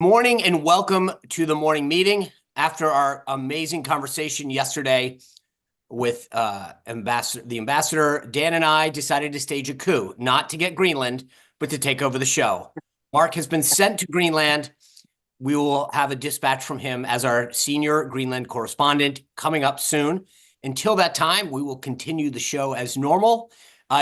morning and welcome to the morning meeting. After our amazing conversation yesterday with the ambassador, Dan and I decided to stage a coup, not to get Greenland, but to take over the show. Mark has been sent to Greenland. We will have a dispatch from him as our senior Greenland correspondent coming up soon. Until that time, we will continue the show as normal.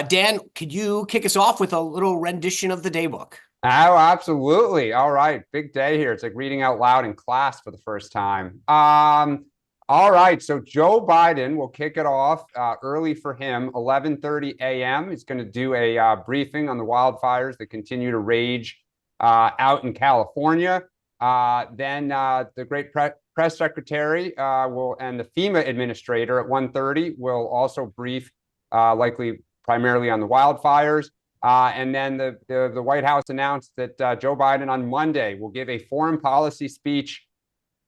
Dan, could you kick us off with a little rendition of the daybook? Oh, absolutely. All right. Big day here. It's like reading out loud in class for the first time. All right. So Joe Biden will kick it off early for him, 11:30 a.m. He's going to do a briefing on the wildfires that continue to rage out in California. Then the great press secretary and the FEMA administrator at 1:30 will also brief, likely primarily on the wildfires. And then the White House announced that Joe Biden on Monday will give a foreign policy speech.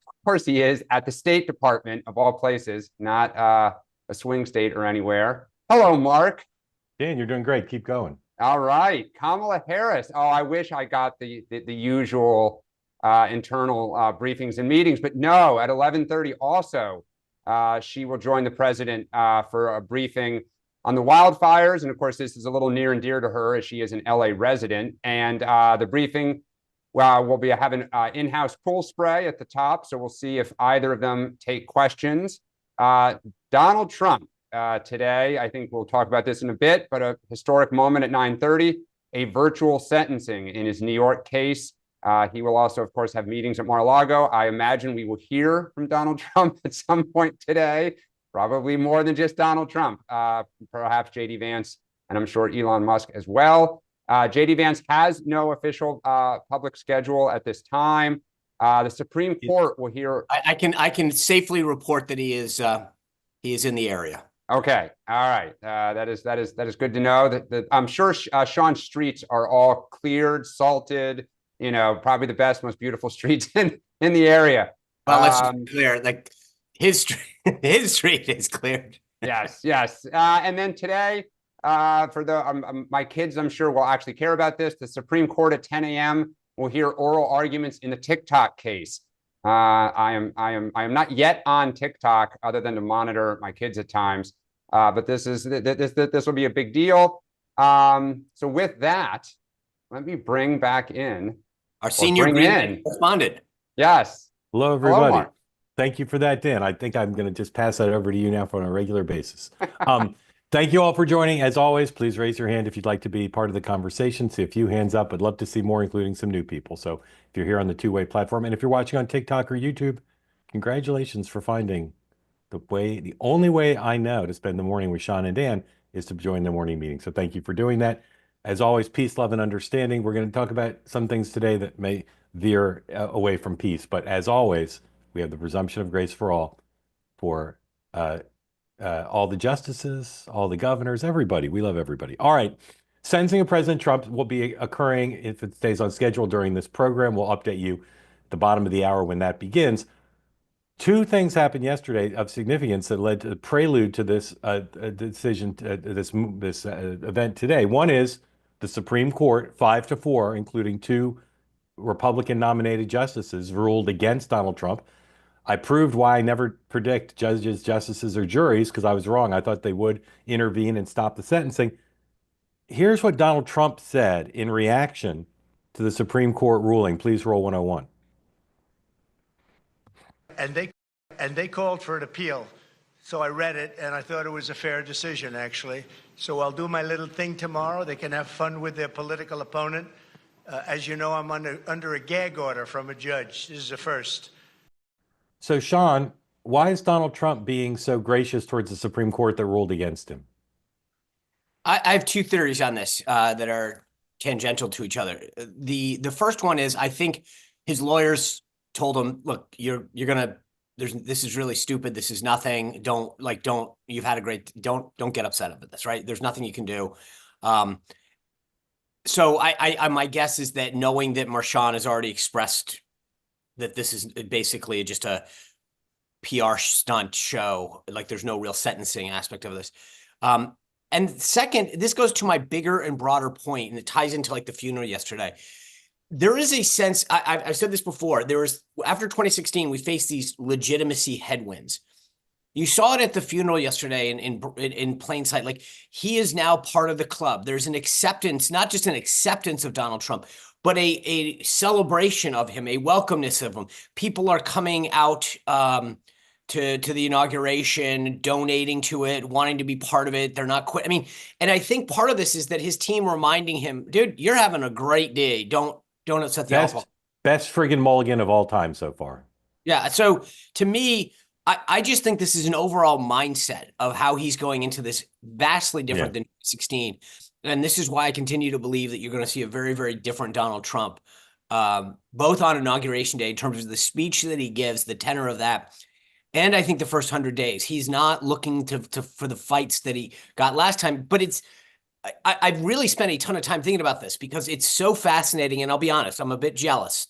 Of course, he is at the State Department of all places, not a swing state or anywhere. Hello, Mark. Dan, you're doing great. Keep going. All right. Kamala Harris. Oh, I wish I got the usual internal briefings and meetings, but no, at 11:30 also, she will join the president for a briefing on the wildfires. And of course, this is a little near and dear to her as she is an LA resident. And the briefing, we'll be having in-house pool spray at the top. So we'll see if either of them take questions. Donald Trump today, I think we'll talk about this in a bit, but a historic moment at 9:30, a virtual sentencing in his New York case. He will also, of course, have meetings at Mar-a-Lago. I imagine we will hear from Donald Trump at some point today. Probably more than just Donald Trump, perhaps J.D. Vance, and I'm sure Elon Musk as well. J.D. Vance has no official public schedule at this time. The Supreme Court will hear. I can safely report that he is in the area. Okay, all right. That is good to know. That I'm sure Sean's streets are all cleared, salted. You know, probably the best, most beautiful streets in the area. Well, let's just be clear, like. His street is cleared. Yes. And then today, for my kids, I'm sure will actually care about this. The Supreme Court at 10 a.m. will hear oral arguments in the TikTok case. I am not yet on TikTok, other than to monitor my kids at times. But this will be a big deal. So with that, let me bring back in our senior correspondent. Yes. Hello, everybody. Hello, thank you for that, Dan. I think I'm going to just pass that over to you now on a regular basis. Thank you all for joining. As always, please raise your hand if you'd like to be part of the conversation. See a few hands up. I'd love to see more, including some new people. So if you're here on the two-way platform, and if you're watching on TikTok or YouTube, congratulations for finding the only way I know to spend the morning with Sean and Dan is to join the morning meeting. So thank you for doing that. As always, peace, love, and understanding. We're going to talk about some things today that may veer away from peace. But as always, we have the presumption of grace for all, for all the justices, all the governors, everybody. We love everybody. All right. Sentencing of President Trump will be occurring, if it stays on schedule, during this program. We'll update you at the bottom of the hour when that begins. Two things happened yesterday of significance that led to the prelude to this decision, this event today. One is the Supreme Court, 5-4, including 2 Republican-nominated justices, ruled against Donald Trump. I proved why I never predict judges, justices, or juries, because I was wrong. I thought they would intervene and stop the sentencing. Here's what Donald Trump said in reaction to the Supreme Court ruling. Please roll 101. And they called for an appeal. So I read it, and I thought it was a fair decision, actually. So I'll do my little thing tomorrow. They can have fun with their political opponent. As you know, I'm under a gag order from a judge. This is a first. So, Sean, why is Donald Trump being so gracious towards the Supreme Court that ruled against him? I have 2 theories on this that are tangential to each other. The first one is, I think his lawyers told him, look, this is really stupid. This is nothing. You've had a great, don't get upset about this, right? There's nothing you can do. So my guess is that, knowing that Marshawn has already expressed that this is basically just a PR stunt show, like there's no real sentencing aspect of this. And second, this goes to my bigger and broader point, and it ties into like the funeral yesterday. there is a sense, I've said this before, after 2016, we faced these legitimacy headwinds. You saw it at the funeral yesterday in plain sight. Like, he is now part of the club. There's an acceptance, not just an acceptance of Donald Trump, but a celebration of him, a welcomeness of him. People are coming out to the inauguration, donating to it, wanting to be part of it. They're not quit. I mean, and I think part of this is that his team reminding him, dude, you're having a great day. Don't upset the apple. Best friggin' mulligan of all time so far. Yeah. So to me, I just think this is an overall mindset of how he's going into this vastly different than 16. And this is why I continue to believe that you're going to see a very, very different Donald Trump, both on Inauguration Day in terms of the speech that he gives, the tenor of that. And I think the first 100 days, he's not looking for the fights that he got last time. But I've really spent a ton of time thinking about this because it's so fascinating. And I'll be honest, I'm a bit jealous.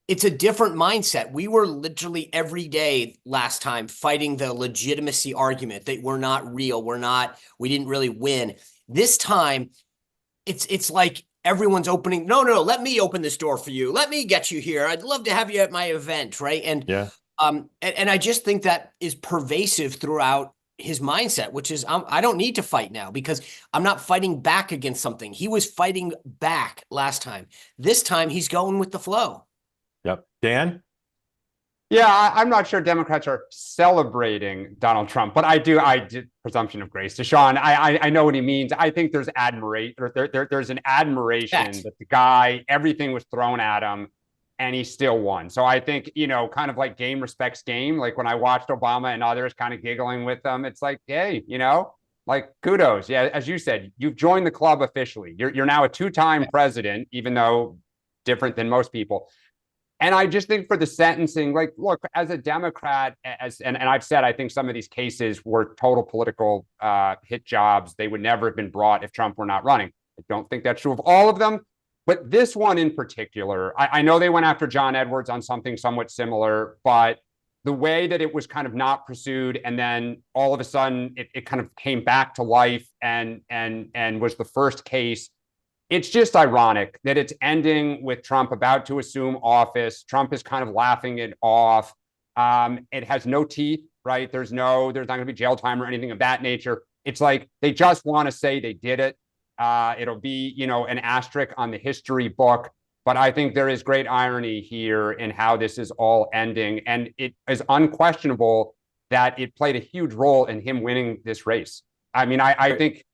It's a different mindset. We were literally every day last time fighting the legitimacy argument that we're not real. We didn't really win. This time, it's like everyone's opening. No, let me open this door for you. Let me get you here. I'd love to have you at my event, right? And and I just think that is pervasive throughout his mindset, which is I don't need to fight now because I'm not fighting back against something. He was fighting back last time. This time, he's going with the flow. Yep. Dan? Yeah, I'm not sure Democrats are celebrating Donald Trump, but I did presumption of grace to Sean. I know what he means. I think there's admiration. There's an admiration that the guy, everything was thrown at him and he still won. So I think, kind of like game respects game. Like when I watched Obama and others kind of giggling with them, it's like, hey, like kudos. Yeah, as you said, you've joined the club officially. You're now a two-time president, even though different than most people. And I just think for the sentencing, like, look, as a Democrat, and I've said, I think some of these cases were total political hit jobs. They would never have been brought if Trump were not running. I don't think that's true of all of them. But this one in particular, I know they went after John Edwards on something somewhat similar, but the way that it was kind of not pursued and then all of a sudden it kind of came back to life and was the first case. It's just ironic that it's ending with Trump about to assume office. Trump is kind of laughing it off. It has no teeth, right? There's not going to be jail time or anything of that nature. It's like they just want to say they did it. It'll be, an asterisk on the history book. But I think there is great irony here in how this is all ending. And it is unquestionable that it played a huge role in him winning this race. I mean, I think...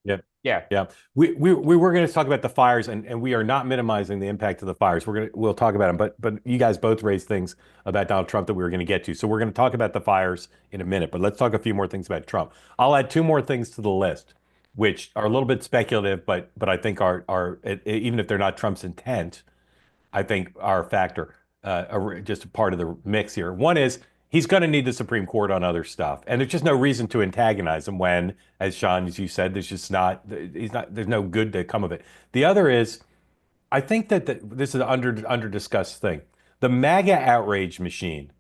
Yeah. We were going to talk about the fires, and we are not minimizing the impact of the fires. We'll talk about them, but you guys both raised things about Donald Trump that we were going to get to. So we're going to talk about the fires in a minute, but let's talk a few more things about Trump. I'll add two more things to the list, which are a little bit speculative, but I think are even if they're not Trump's intent, I think are a factor, just a part of the mix here. One is he's going to need the Supreme Court on other stuff. And there's just no reason to antagonize him when, as Sean, as you said, there's no good to come of it. The other is, I think that this is an under discussed thing. The MAGA outrage machine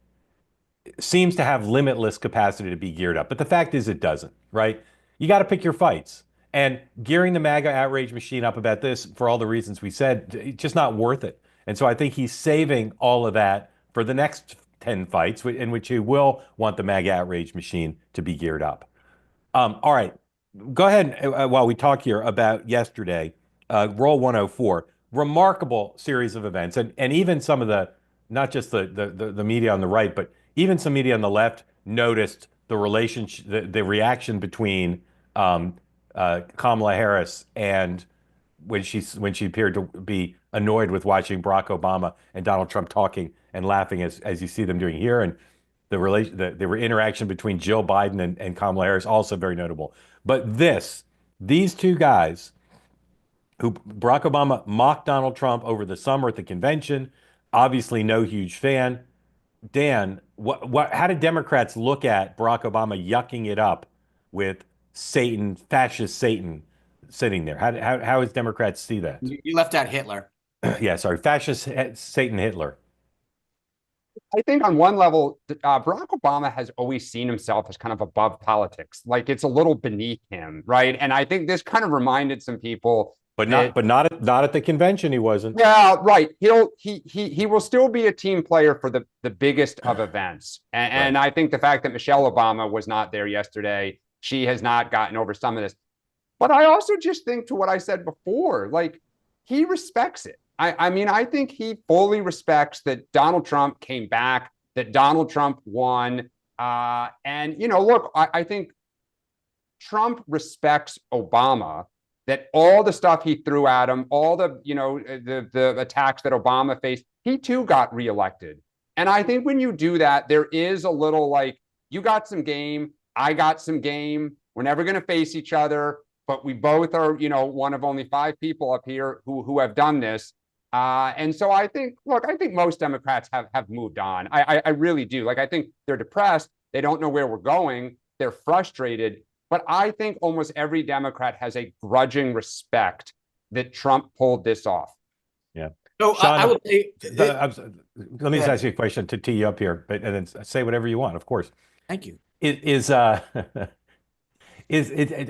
seems to have limitless capacity to be geared up. But the fact is it doesn't, right? You got to pick your fights. And gearing the MAGA outrage machine up about this, for all the reasons we said, it's just not worth it. And so I think he's saving all of that for the next 10 fights in which he will want the MAGA outrage machine to be geared up. All right, go ahead while we talk here about yesterday, Roll 104, remarkable series of events. And even some of the, not just the media on the right, but even some media on the left noticed the relationship, the reaction between Kamala Harris and when she appeared to be annoyed with watching Barack Obama and Donald Trump talking and laughing as you see them doing here, and the interaction between Jill Biden and Kamala Harris also very notable. But these two guys, who Barack Obama mocked Donald Trump over the summer at the convention, obviously no huge fan. Dan, how did Democrats look at Barack Obama yucking it up with Satan, fascist Satan, sitting there? How does Democrats see that? You left out Hitler. Yeah, sorry, fascist Satan Hitler. I think on one level, Barack Obama has always seen himself as kind of above politics. Like it's a little beneath him, right? And I think this kind of reminded some people But not at the convention. He wasn't. Yeah, right. He will still be a team player for the biggest of events. And I think the fact that Michelle Obama was not there yesterday, she has not gotten over some of this. But I also just think, to what I said before, like, he respects it. I mean, I think he fully respects that Donald Trump came back, that Donald Trump won. And, you know, look, I think Trump respects Obama, that all the stuff he threw at him, all the, you know, the attacks that Obama faced, he too got reelected. And I think when you do that, there is a little like, you got some game, I got some game. We're never going to face each other, but we both are, you know, one of only 5 people up here who have done this. And so I think, look, I think most Democrats have moved on. I really do. Like, I think they're depressed. They don't know where we're going. They're frustrated. But I think almost every Democrat has a grudging respect that Trump pulled this off. Yeah. So Sean, I would say, let me just ask you a question to tee you up here, and then say whatever you want, of course. thank you.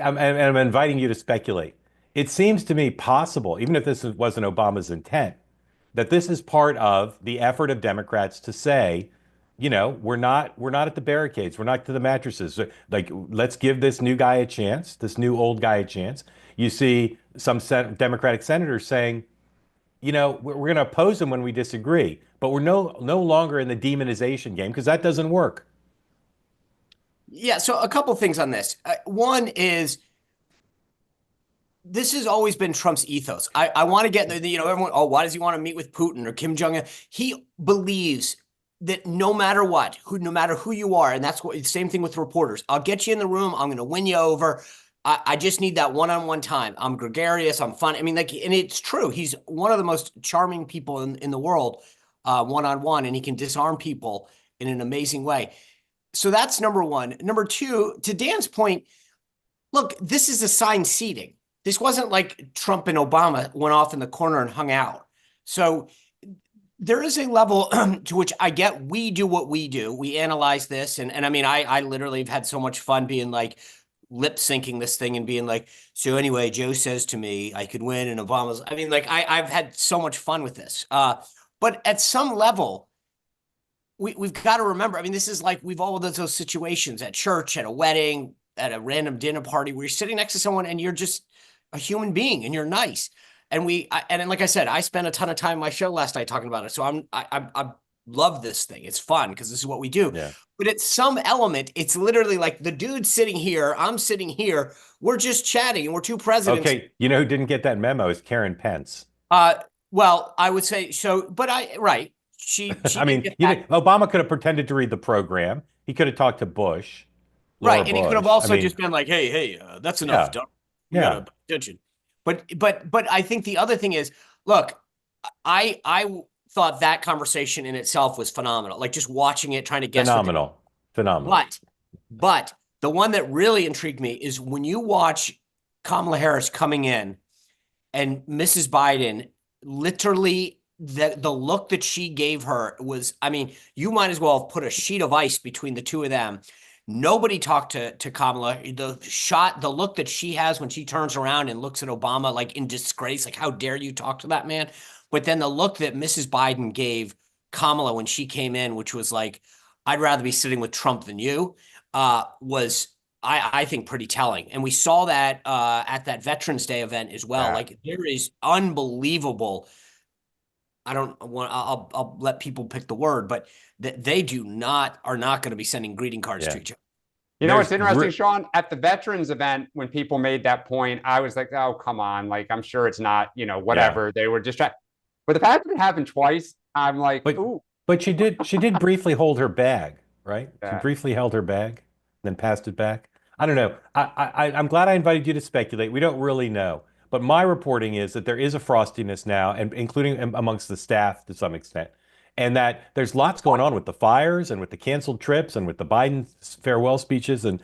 I'm inviting you to speculate. It seems to me possible, even if this wasn't Obama's intent, that this is part of the effort of Democrats to say, you know, we're not at the barricades, we're not to the mattresses. Like, let's give this new guy a chance, this new old guy a chance. You see some Democratic senators saying, you know, we're going to oppose him when we disagree, but we're no longer in the demonization game, because that doesn't work. Yeah, so a couple things on this. One is, this has always been Trump's ethos. I want to get, you know, everyone, oh, why does he want to meet with Putin or Kim Jong-un? He believes that no matter what, no matter who you are, and that's what, same thing with reporters. I'll get you in the room. I'm going to win you over. I just need that one-on-one time. I'm gregarious. I'm fun. I mean, like, and it's true. He's one of the most charming people in the world, one-on-one, and he can disarm people in an amazing way. So that's number one. Number two, to Dan's point, look, this is assigned seating. This wasn't like Trump and Obama went off in the corner and hung out. So there is a level to which I get we do what we do. We analyze this. And I mean, I literally have had so much fun being like lip syncing this thing and being like, so anyway, Joe says to me, I could win and Obama's, I mean, like I've had so much fun with this. But at some level, we've got to remember, I mean, this is like, we've all had those situations at church, at a wedding, at a random dinner party where you're sitting next to someone and you're just a human being and you're nice. And and like I said, I spent a ton of time on my show last night talking about it. So I love this thing. It's fun because this is what we do. Yeah. But at some element, it's literally like the dude sitting here, I'm sitting here, we're just chatting and we're two presidents. Okay, you know who didn't get that memo is Karen Pence. Well, I would say so, but right. She I mean, Obama could have pretended to read the program. He could have talked to Bush. Right, and he could have also just been like, hey, that's enough. Yeah. Gotta pay attention. But I think the other thing is, look, I thought that conversation in itself was phenomenal. Like just watching it, trying to guess. Phenomenal. But the one that really intrigued me is when you watch Kamala Harris coming in and Mrs. Biden, literally the look that she gave her was, I mean, you might as well have put a sheet of ice between the two of them. Nobody talked to Kamala. The look that she has when she turns around and looks at Obama like in disgrace, like how dare you talk to that man? But then the look that Mrs. Biden gave Kamala when she came in, which was like, I'd rather be sitting with Trump than you, was, I think, pretty telling. And we saw that at that Veterans Day event as well. Yeah. Like there is unbelievable. I'll let people pick the word, but they are not going to be sending greeting cards to each other. You know, what's interesting, Sean, at the veterans event, when people made that point, I was like, oh, come on. Like, I'm sure it's not, you know, whatever. Yeah. They were just trying. But the fact that it happened twice, I'm like, ooh. But she did briefly hold her bag, right? Yeah. She briefly held her bag, then passed it back. I don't know. I'm glad I invited you to speculate. We don't really know. But my reporting is that there is a frostiness now, and including amongst the staff to some extent, and that there's lots going on with the fires and with the canceled trips and with the Biden farewell speeches. And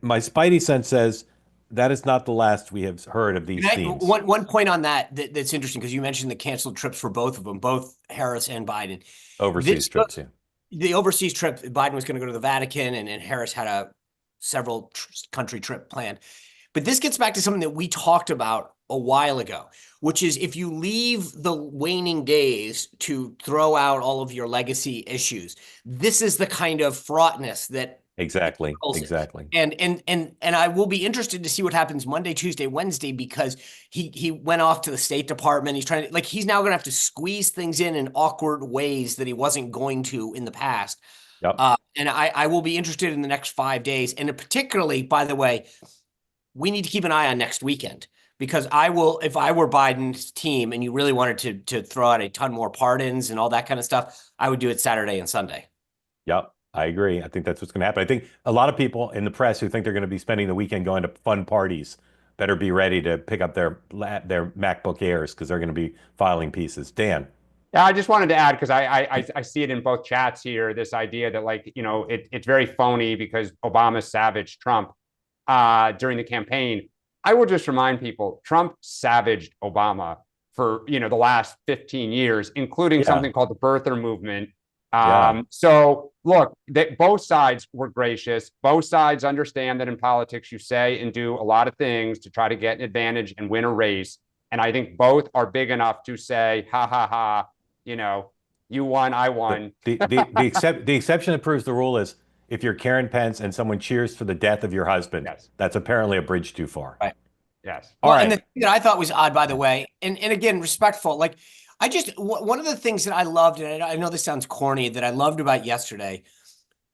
my spidey sense says that is not the last we have heard of these themes. One point on that's interesting, because you mentioned the canceled trips for both of them, both Harris and Biden. Overseas trips, yeah. The overseas trip, Biden was going to go to the Vatican, and Harris had several country trip planned. But this gets back to something that we talked about a while ago, which is if you leave the waning days to throw out all of your legacy issues, this is the kind of fraughtness that Exactly. calls it. Exactly. And I will be interested to see what happens Monday, Tuesday, Wednesday, because he went off to the State Department. He's trying to, like, he's now going to have to squeeze things in awkward ways that he wasn't going to in the past. Yep. And I will be interested in the next 5 days. And particularly, by the way, we need to keep an eye on next weekend, because I will, if I were Biden's team and you really wanted to throw out a ton more pardons and all that kind of stuff, I would do it Saturday and Sunday. Yep. I agree. I think that's what's going to happen. I think a lot of people in the press who think they're going to be spending the weekend going to fun parties better be ready to pick up their MacBook Airs, because they're going to be filing pieces. Dan. Yeah, I just wanted to add, because I see it in both chats here, this idea that, like, you know, it's very phony because Obama savaged Trump during the campaign. I will just remind people, Trump savaged Obama for, you know, the last 15 years, including something called the birther movement. So look, both sides were gracious. Both sides understand that in politics, you say and do a lot of things to try to get an advantage and win a race. And I think both are big enough to say, ha, ha, ha, you know, you won, I won. The exception that proves the rule is if you're Karen Pence and someone cheers for the death of your husband, that's apparently a bridge too far. Right. Yes. Well, and the thing that I thought was odd, by the way, and again, respectful, like, one of the things that I loved, and I know this sounds corny, that I loved about yesterday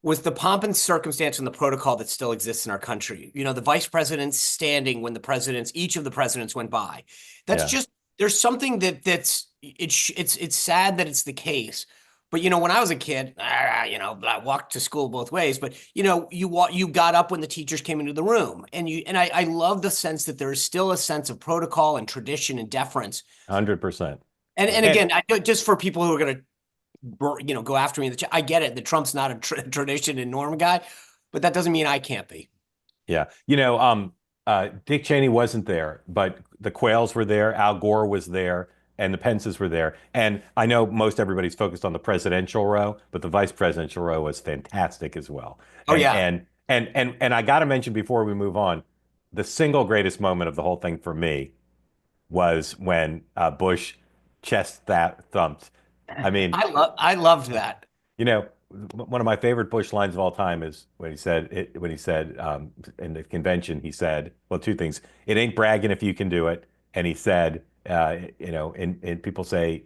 was the pomp and circumstance and the protocol that still exists in our country. You know, the vice presidents standing when each of the presidents went by. That's just, there's something it's sad that it's the case. But, you know, when I was a kid, you know, I walked to school both ways, but, you know, you got up when the teachers came into the room, and I love the sense that there is still a sense of protocol and tradition and deference. 100%. And again, just for people who are going to, you know, go after me, I get it. That Trump's not a tradition and norm guy, but that doesn't mean I can't be. Yeah. You know, Dick Cheney wasn't there, but the Quayles were there. Al Gore was there, and the Pences were there. And I know most everybody's focused on the presidential row, but the vice presidential row was fantastic as well. Oh, yeah. And I got to mention before we move on, the single greatest moment of the whole thing for me was when Bush chest thumped. I mean, I loved that. You know, one of my favorite Bush lines of all time is when he said in the convention, he said, well, two things. It ain't bragging if you can do it. And he said, you know, and people say,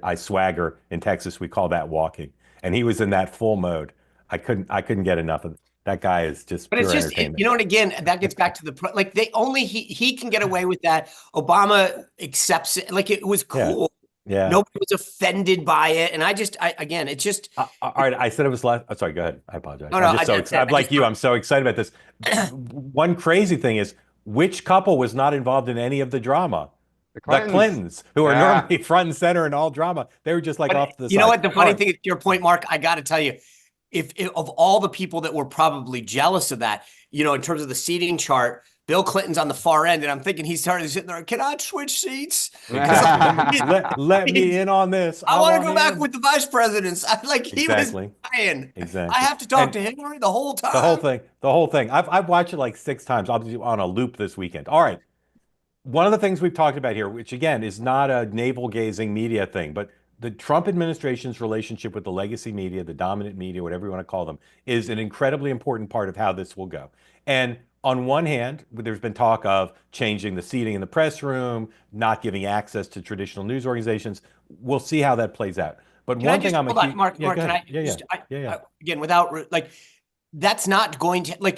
I swagger. In Texas, we call that walking. And he was in that full mode. I couldn't get enough of it. That guy is just pure entertainment. You know, and again, that gets back to like he can get away with that. Obama accepts it. Like, it was cool. Yeah. Nobody was offended by it. And again, it's just. All right. I said it was last. Oh, sorry. Go ahead. I apologize. No, I'm so excited about this. One crazy thing is, which couple was not involved in any of the drama? The Clintons, who are normally front and center in all drama. They were just like off to the side. You know what? The funny thing is, to your point, Mark, I got to tell you, if of all the people that were probably jealous of that, you know, in terms of the seating chart, Bill Clinton's on the far end, and I'm thinking he's sitting there. Can I switch seats? let me in on this. I want to go back with the vice presidents. He was dying. Exactly. I have to talk to Hillary the whole time. The whole thing. I've watched it like 6 times. I'll be on a loop this weekend. All right. One of the things we've talked about here, which again is not a navel-gazing media thing, but the Trump administration's relationship with the legacy media, the dominant media, whatever you want to call them, is an incredibly important part of how this will go. And on one hand, there's been talk of changing the seating in the press room, not giving access to traditional news organizations. We'll see how that plays out. But one thing I'm Mark, can I again, without that's not going to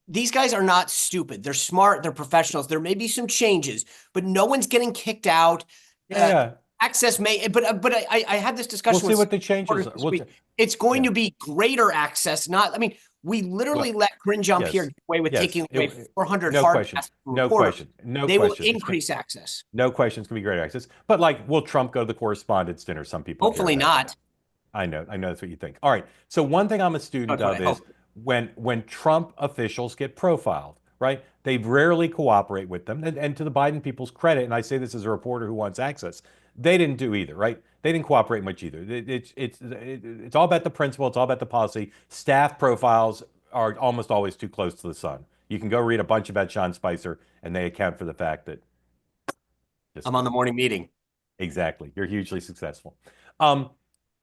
these guys are not stupid. They're smart. They're professionals. There may be some changes, but no one's getting kicked out. Access may, but I had this discussion. We'll see what the changes are. It's going to be greater access. We literally let Corinne Jean-Pierre get away with taking away 400 hard passes from reporters. They will increase access. No question, it's going to be greater access. But will Trump go to the correspondents' dinner? Some people hopefully not. I know that's what you think. All right. So one thing I'm a student of is when Trump officials get profiled, right? They rarely cooperate with them. And to the Biden people's credit, and I say this as a reporter who wants access, they didn't do either, right? They didn't cooperate much either. It's all about the principle. It's all about the policy. Staff profiles are almost always too close to the sun. You can go read a bunch about Sean Spicer, and they account for the fact that I'm on the morning meeting. Exactly. You're hugely successful.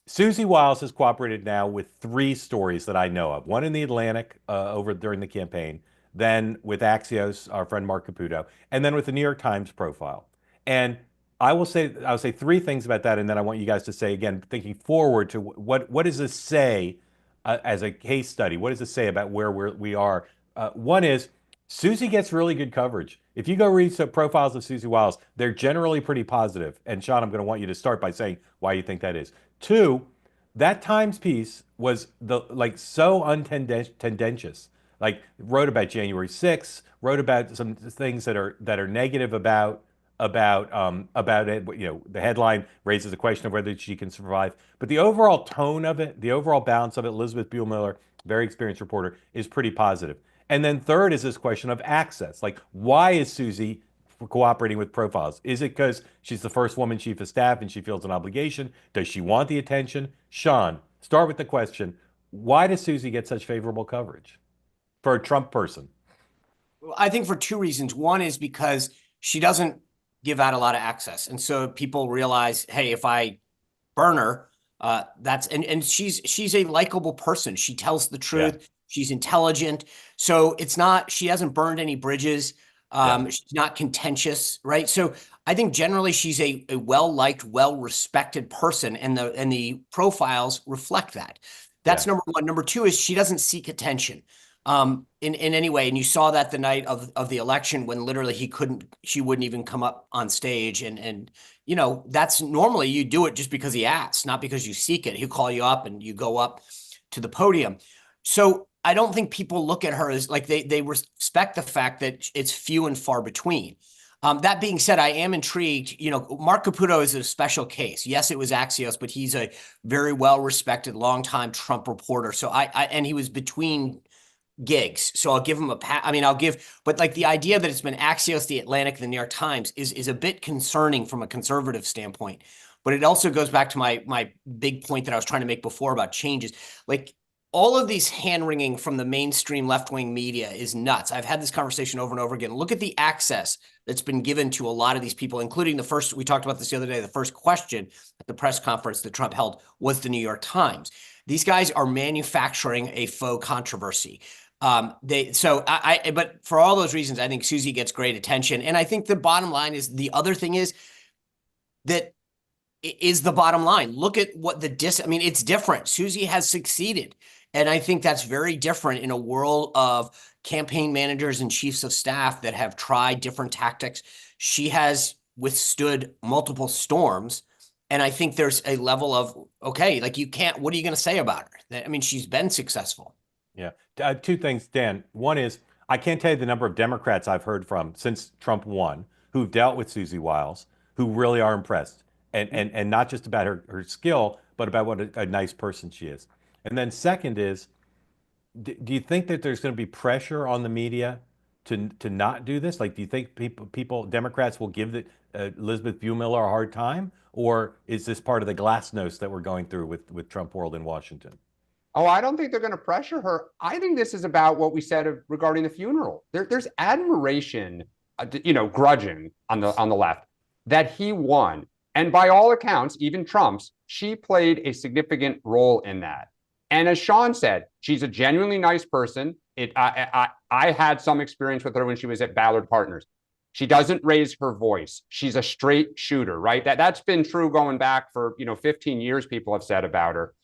Susie Wiles has cooperated now with 3 stories that I know of. One in the Atlantic over during the campaign, then with Axios, our friend Mark Caputo, and then with the New York Times profile. And I'll say 3 things about that, and then I want you guys to say again, thinking forward to what does this say as a case study? What does it say about where we are? One is Susie gets really good coverage. If you go read some profiles of Susie Wiles, they're generally pretty positive. And Sean, I'm going to want you to start by saying why you think that is. 2, that Times piece was so untendentious. Like wrote about January 6th, wrote about some things that are negative about it. You know, the headline raises the question of whether she can survive. But the overall tone of it, the overall balance of it, Elizabeth Buellmiller, very experienced reporter, is pretty positive. And then third is this question of access. Like, why is Susie cooperating with profiles? Is it because she's the first woman chief of staff and she feels an obligation? Does she want the attention? Sean, start with the question. Why does Susie get such favorable coverage for a Trump person? Well, I think for 2 reasons. One is because she doesn't give out a lot of access. And so people realize, hey, if I burn her, and she's a likable person. She tells the truth. Yeah. She's intelligent. So it's not, she hasn't burned any bridges. She's not contentious, right? So I think generally she's a well-liked, well-respected person, and the profiles reflect that. That's number one. Number 2 is she doesn't seek attention in any way. And you saw that the night of the election when literally she wouldn't even come up on stage. And you know, that's normally you do it just because he asks, not because you seek it. He'll call you up and you go up to the podium. So I don't think people look at her as like they respect the fact that it's few and far between. That being said, I am intrigued. You know, Mark Caputo is a special case. Yes, it was Axios, but he's a very well-respected, longtime Trump reporter. So and he was between gigs. So I'll give him but like the idea that it's been Axios, the Atlantic, the New York Times is a bit concerning from a conservative standpoint. But it also goes back to my big point that I was trying to make before about changes. Like, all of these hand-wringing from the mainstream left-wing media is nuts. I've had this conversation over and over again. Look at the access that's been given to a lot of these people, including we talked about this the other day, the first question at the press conference that Trump held was the New York Times. These guys are manufacturing a faux controversy. But for all those reasons, I think Susie gets great attention. And I think the bottom line is, the other thing is that is the bottom line. Look at what it's different. Susie has succeeded. And I think that's very different in a world of campaign managers and chiefs of staff that have tried different tactics. She has withstood multiple storms. And I think there's a level of, okay, like what are you going to say about her? I mean, she's been successful. Yeah. 2 things, Dan. One is, I can't tell you the number of Democrats I've heard from since Trump won who've dealt with Susie Wiles, who really are impressed. And not just about her skill, but about what a nice person she is. And then second is, do you think that there's going to be pressure on the media to not do this? Like, do you think Democrats will give Elizabeth Buellmiller a hard time? Or is this part of the glasnost that we're going through with Trump world in Washington? Oh, I don't think they're going to pressure her. I think this is about what we said regarding the funeral. There's admiration, grudging on the left that he won. And by all accounts, even Trump's, she played a significant role in that. And as Sean said, she's a genuinely nice person. I had some experience with her when she was at Ballard Partners. She doesn't raise her voice. She's a straight shooter, right? That's been true going back for 15 years, people have said about her.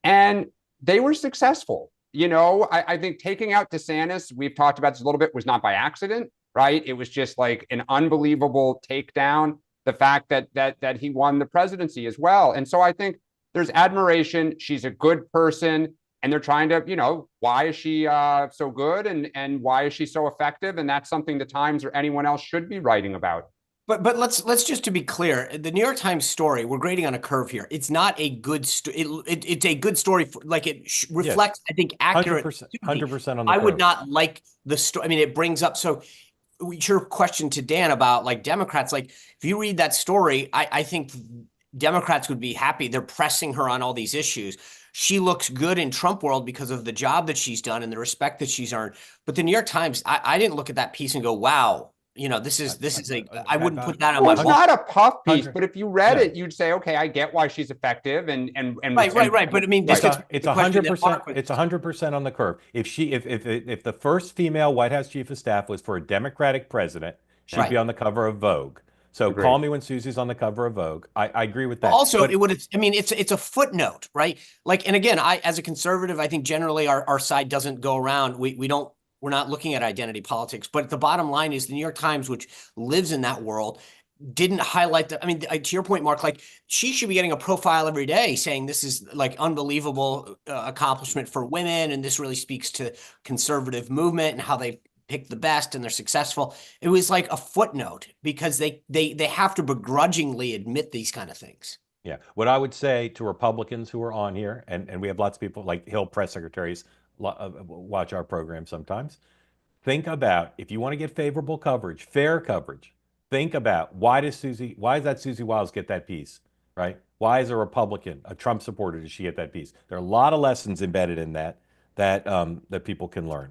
And they were successful. I think taking out DeSantis, we've talked about this a little bit, was not by accident, right? It was just like an unbelievable takedown. The fact that he won the presidency as well. And so I think there's admiration. She's a good person. And they're trying to, why is she so good and why is she so effective? And that's something the Times or anyone else should be writing about. But let's just to be clear, the New York Times story, we're grading on a curve here. It's not a good story. It's a good story. Reflects, I think, accurate. 100% on the I curve. would not like the story. I mean, it brings up, so your question to Dan about like Democrats, like if you read that story, I think Democrats would be happy. They're pressing her on all these issues. She looks good in Trump world because of the job that she's done and the respect that she's earned. But the New York Times, I didn't look at that piece and go, wow, You know, this is I I- wouldn't I- put that on Well, my it's wall. not a puff piece, 100 but if you read Yeah. it, you'd say, okay, I get why she's effective, and Right. But I mean, this Right. gets It's the question that 100%. Mark was- It's 100% on the curve. If the first female White House chief of staff was for a Democratic president, she'd Right. be on the cover of Vogue. So Agreed. call me when Susie's on the cover of Vogue. I agree with that. Also, But it would. I mean, it's a footnote, right? Like, and again, I as a conservative, I think generally our side doesn't go around. We're not looking at identity politics. But the bottom line is the New York Times, which lives in that world, didn't highlight the. I mean, to your point, Mark, like she should be getting a profile every day saying this is like unbelievable accomplishment for women, and this really speaks to conservative movement and how they pick the best and they're successful. It was like a footnote because they have to begrudgingly admit these kind of things. yeah, what I would say to Republicans who are on here, and we have lots of people like Hill press secretaries watch our program sometimes. Think about if you want to get favorable coverage, fair coverage. Think about why does that Susie Wiles get that piece, right? Why is a Republican, a Trump supporter, does she get that piece? There are a lot of lessons embedded in that people can learn.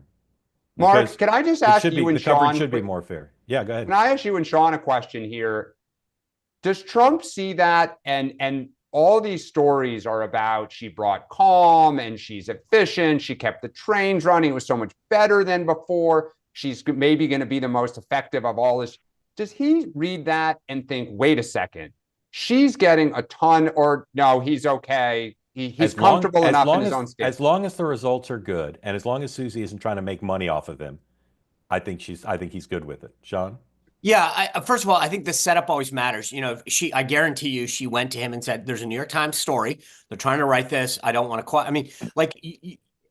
Mark, Because can I just it ask should be you and the coverage Sean? should be more fair. Yeah, go ahead. Can I ask you and Sean a question here? Does Trump see that? And all these stories are about she brought calm and she's efficient. She kept the trains running. It was so much better than before. She's maybe going to be the most effective of all this. Does he read that and think, wait a second, she's getting a ton, or no, he's okay. He's comfortable enough in his own skin. As long as the results are good, and as long as Susie isn't trying to make money off of him, I think he's good with it. Sean? Yeah, first of all, I think the setup always matters. You know, I guarantee you, she went to him and said, "There's a New York Times story. They're trying to write this. I don't want to quote." I mean, like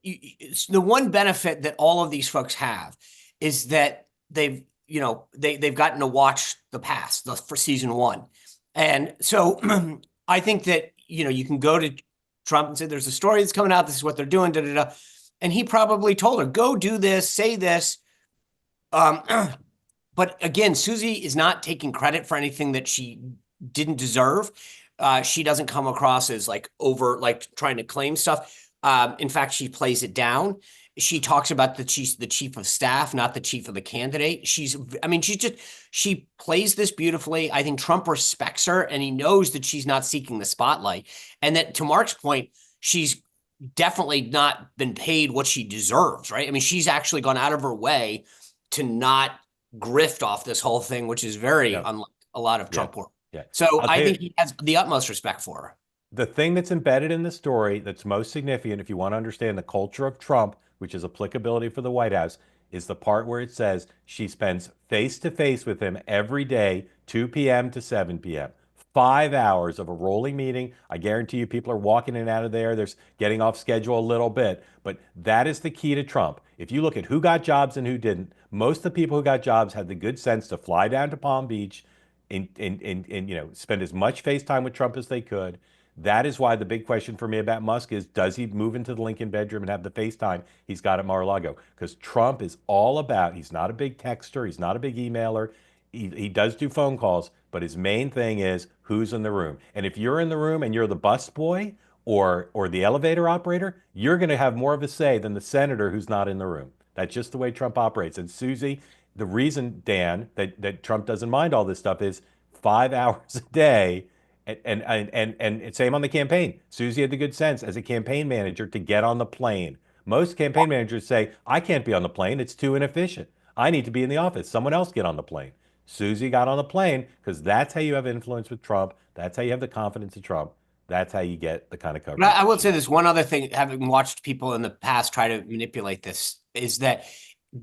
the one benefit that all of these folks have is that they've gotten to watch the past for season one, and so I think that you can go to Trump and say, "There's a story that's coming out. This is what they're doing." Da da da, and he probably told her, "Go do this. Say this." But again, Susie is not taking credit for anything that she didn't deserve. She doesn't come across as like trying to claim stuff. In fact, she plays it down. She talks about that she's the chief of staff, not the chief of the candidate. She plays this beautifully. I think Trump respects her and he knows that she's not seeking the spotlight. And that, to Mark's point, she's definitely not been paid what she deserves, right? I mean, she's actually gone out of her way to not grift off this whole thing, which is very unlike a lot of Trump work. Yeah. So I think he has the utmost respect for her. The thing that's embedded in the story that's most significant, if you want to understand the culture of Trump, which is applicability for the White House, is the part where it says she spends face-to-face with him every day, 2 p.m. to 7 p.m. 5 hours of a rolling meeting. I guarantee you people are walking in and out of there. There's getting off schedule a little bit. But that is the key to Trump. If you look at who got jobs and who didn't, most of the people who got jobs had the good sense to fly down to Palm Beach and spend as much face time with Trump as they could. That is why the big question for me about Musk is, does he move into the Lincoln bedroom and have the FaceTime he's got at Mar-a-Lago? Because Trump is all about, he's not a big texter, he's not a big emailer. He does do phone calls, but his main thing is who's in the room. And if you're in the room and you're the bus boy or the elevator operator, you're going to have more of a say than the senator who's not in the room. That's just the way Trump operates. And Susie, the reason, Dan, that Trump doesn't mind all this stuff is 5 hours a day. And same on the campaign. Susie had the good sense as a campaign manager to get on the plane. Most campaign managers say, I can't be on the plane. It's too inefficient. I need to be in the office. Someone else get on the plane. Susie got on the plane because that's how you have influence with Trump. That's how you have the confidence of Trump. That's how you get the kind of coverage. But I will say this one other thing, having watched people in the past try to manipulate this, is that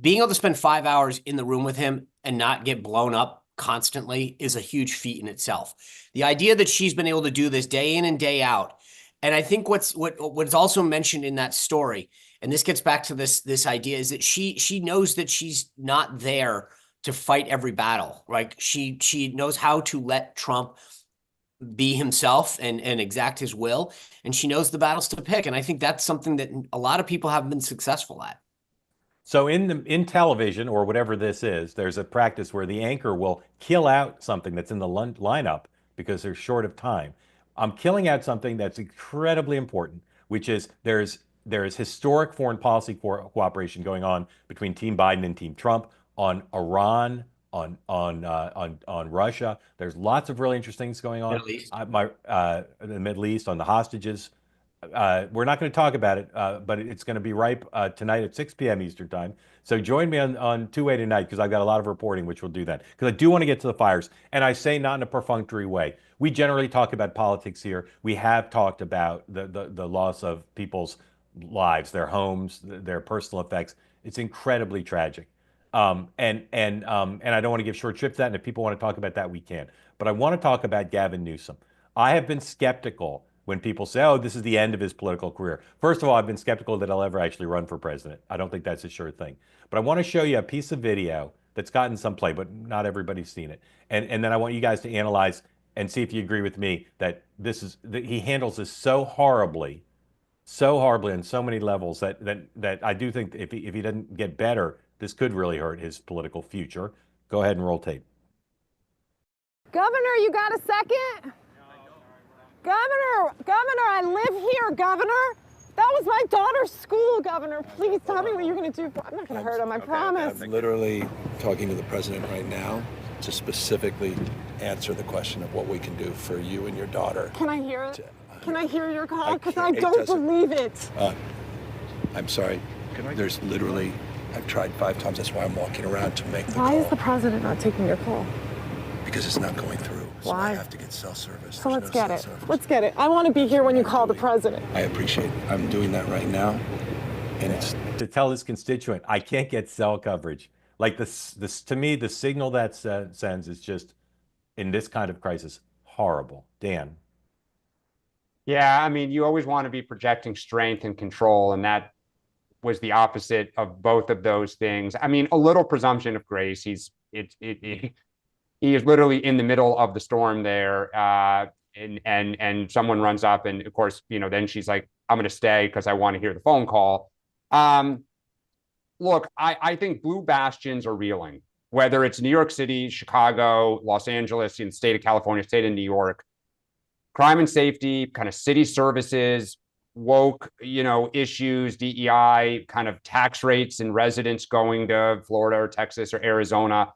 being able to spend 5 hours in the room with him and not get blown up constantly is a huge feat in itself. The idea that she's been able to do this day in and day out. And I think what's also mentioned in that story, and this gets back to this idea, is that she knows that she's not there to fight every battle. Like she knows how to let Trump be himself and exact his will, and she knows the battles to pick. And I think that's something that a lot of people haven't been successful at. So in television or whatever this is, there's a practice where the anchor will kill out something that's in the lineup because they're short of time. I'm killing out something that's incredibly important, which is there is historic foreign policy cooperation going on between Team Biden and Team Trump on Iran, on Russia. There's lots of really interesting things going on. Middle East. The Middle East, on the hostages. We're not going to talk about it, but it's going to be ripe tonight at 6 p.m. Eastern time. So join me on two-way tonight, because I've got a lot of reporting, which we'll do that. Because I do want to get to the fires, and I say not in a perfunctory way. We generally talk about politics here. We have talked about the loss of people's lives, their homes, their personal effects. It's incredibly tragic. And I don't want to give short shrift to that. And if people want to talk about that, we can. But I want to talk about Gavin Newsom. I have been skeptical when people say, oh, this is the end of his political career. First of all, I've been skeptical that he'll ever actually run for president. I don't think that's a sure thing. But I want to show you a piece of video that's gotten some play, but not everybody's seen it. And then I want you guys to analyze and see if you agree with me that he handles this so horribly on so many levels that I do think if he doesn't get better, this could really hurt his political future. Go ahead and roll tape. Governor, you got a second? Governor, I live here, Governor. That was my daughter's school, Governor. Please tell me what you're going to do. I'm not going to hurt him, I promise. I'm literally talking to the president right now to specifically answer the question of what we can do for you and your daughter. Can I hear it? Can I hear your call? Because I don't believe it. I'm sorry. There's literally, I've tried 5 times. That's why I'm walking around to make the call. Why is the president not taking your call? Because it's not going through. So Why? I have to get cell service. So let's get it. Service. Let's get it. I want to be here when you call the president. I appreciate it. I'm doing that right now. And it's to tell his constituent, I can't get cell coverage. Like this to me, the signal that sends is just, in this kind of crisis, horrible. Dan. Yeah, I mean, you always want to be projecting strength and control, and that was the opposite of both of those things. I mean, a little presumption of grace. He is literally in the middle of the storm there, and someone runs up, and of course, then she's like, "I'm going to stay because I want to hear the phone call." Look, I think blue bastions are reeling, whether it's New York City, Chicago, Los Angeles, in the state of California, state of New York. Crime and safety, kind of city services, woke, issues, DEI, kind of tax rates and residents going to Florida or Texas or Arizona.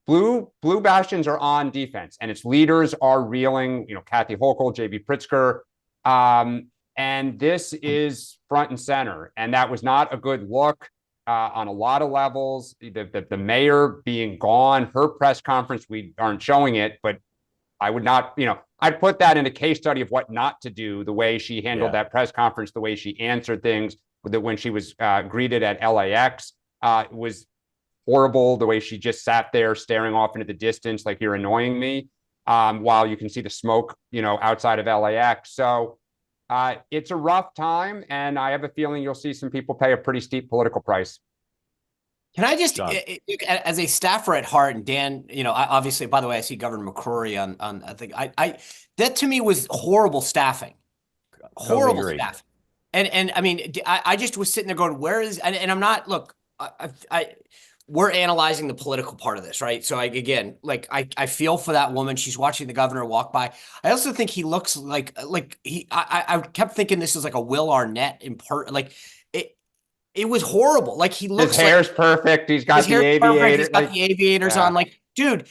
Blue bastions are on defense, and its leaders are reeling. Kathy Hochul, J.B. Pritzker, and this is front and center. And that was not a good look on a lot of levels. The mayor being gone, her press conference, we aren't showing it, but I would not, I'd put that in a case study of what not to do, the way she handled that press conference, the way she answered things, when she was greeted at LAX, was horrible. The way she just sat there staring off into the distance like, you're annoying me, while you can see the smoke, outside of LAX. So it's a rough time, and I have a feeling you'll see some people pay a pretty steep political price. Can I just, as a staffer at heart, and Dan, obviously, by the way, I see Governor McCroy on I think that to me was horrible staffing, horrible staffing. And I mean, I just was sitting there going, where is, and I'm not, look, we're analyzing the political part of this, right? So I feel for that woman. She's watching the governor walk by. I also think he looks like I kept thinking this is like a Will Arnett in part, it was horrible. Like, he looks, his hair's perfect. He's got the aviators. He's got the aviators on. Like, dude,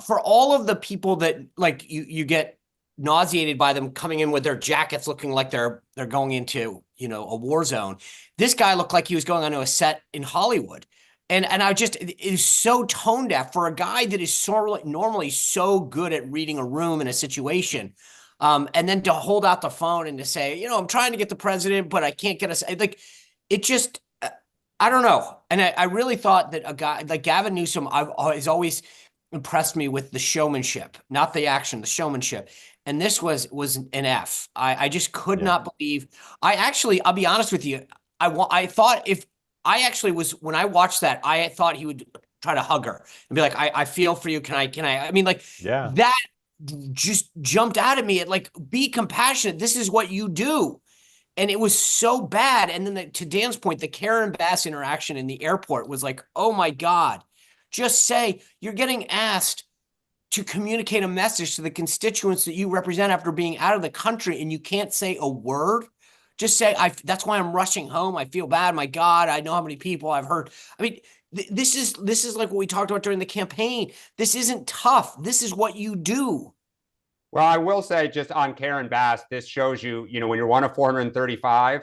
for all of the people that you get nauseated by them coming in with their jackets looking like they're going into, a war zone. This guy looked like he was going onto a set in Hollywood. And it is so tone deaf for a guy that is normally so good at reading a room in a situation. And then to hold out the phone and to say, I'm trying to get the president, but I can't get us, like, it just, I don't know. And I really thought that a guy like Gavin Newsom has always impressed me with the showmanship, not the action, the showmanship. And this was an F. I just could not believe. I'll be honest with you. I thought when I watched that, I thought he would try to hug her and be like, I feel for you. Can I mean, like, that just jumped out at me at, like, be compassionate. This is what you do. And it was so bad. And then to Dan's point, the Karen Bass interaction in the airport was like, oh my God, just say you're getting asked to communicate a message to the constituents that you represent after being out of the country, and you can't say a word. Just say, that's why I'm rushing home. I feel bad. My God, I know how many people I've heard. I mean, This is like what we talked about during the campaign. This isn't tough. This is what you do. Well, I will say just on Karen Bass, this shows you, when you're one of 435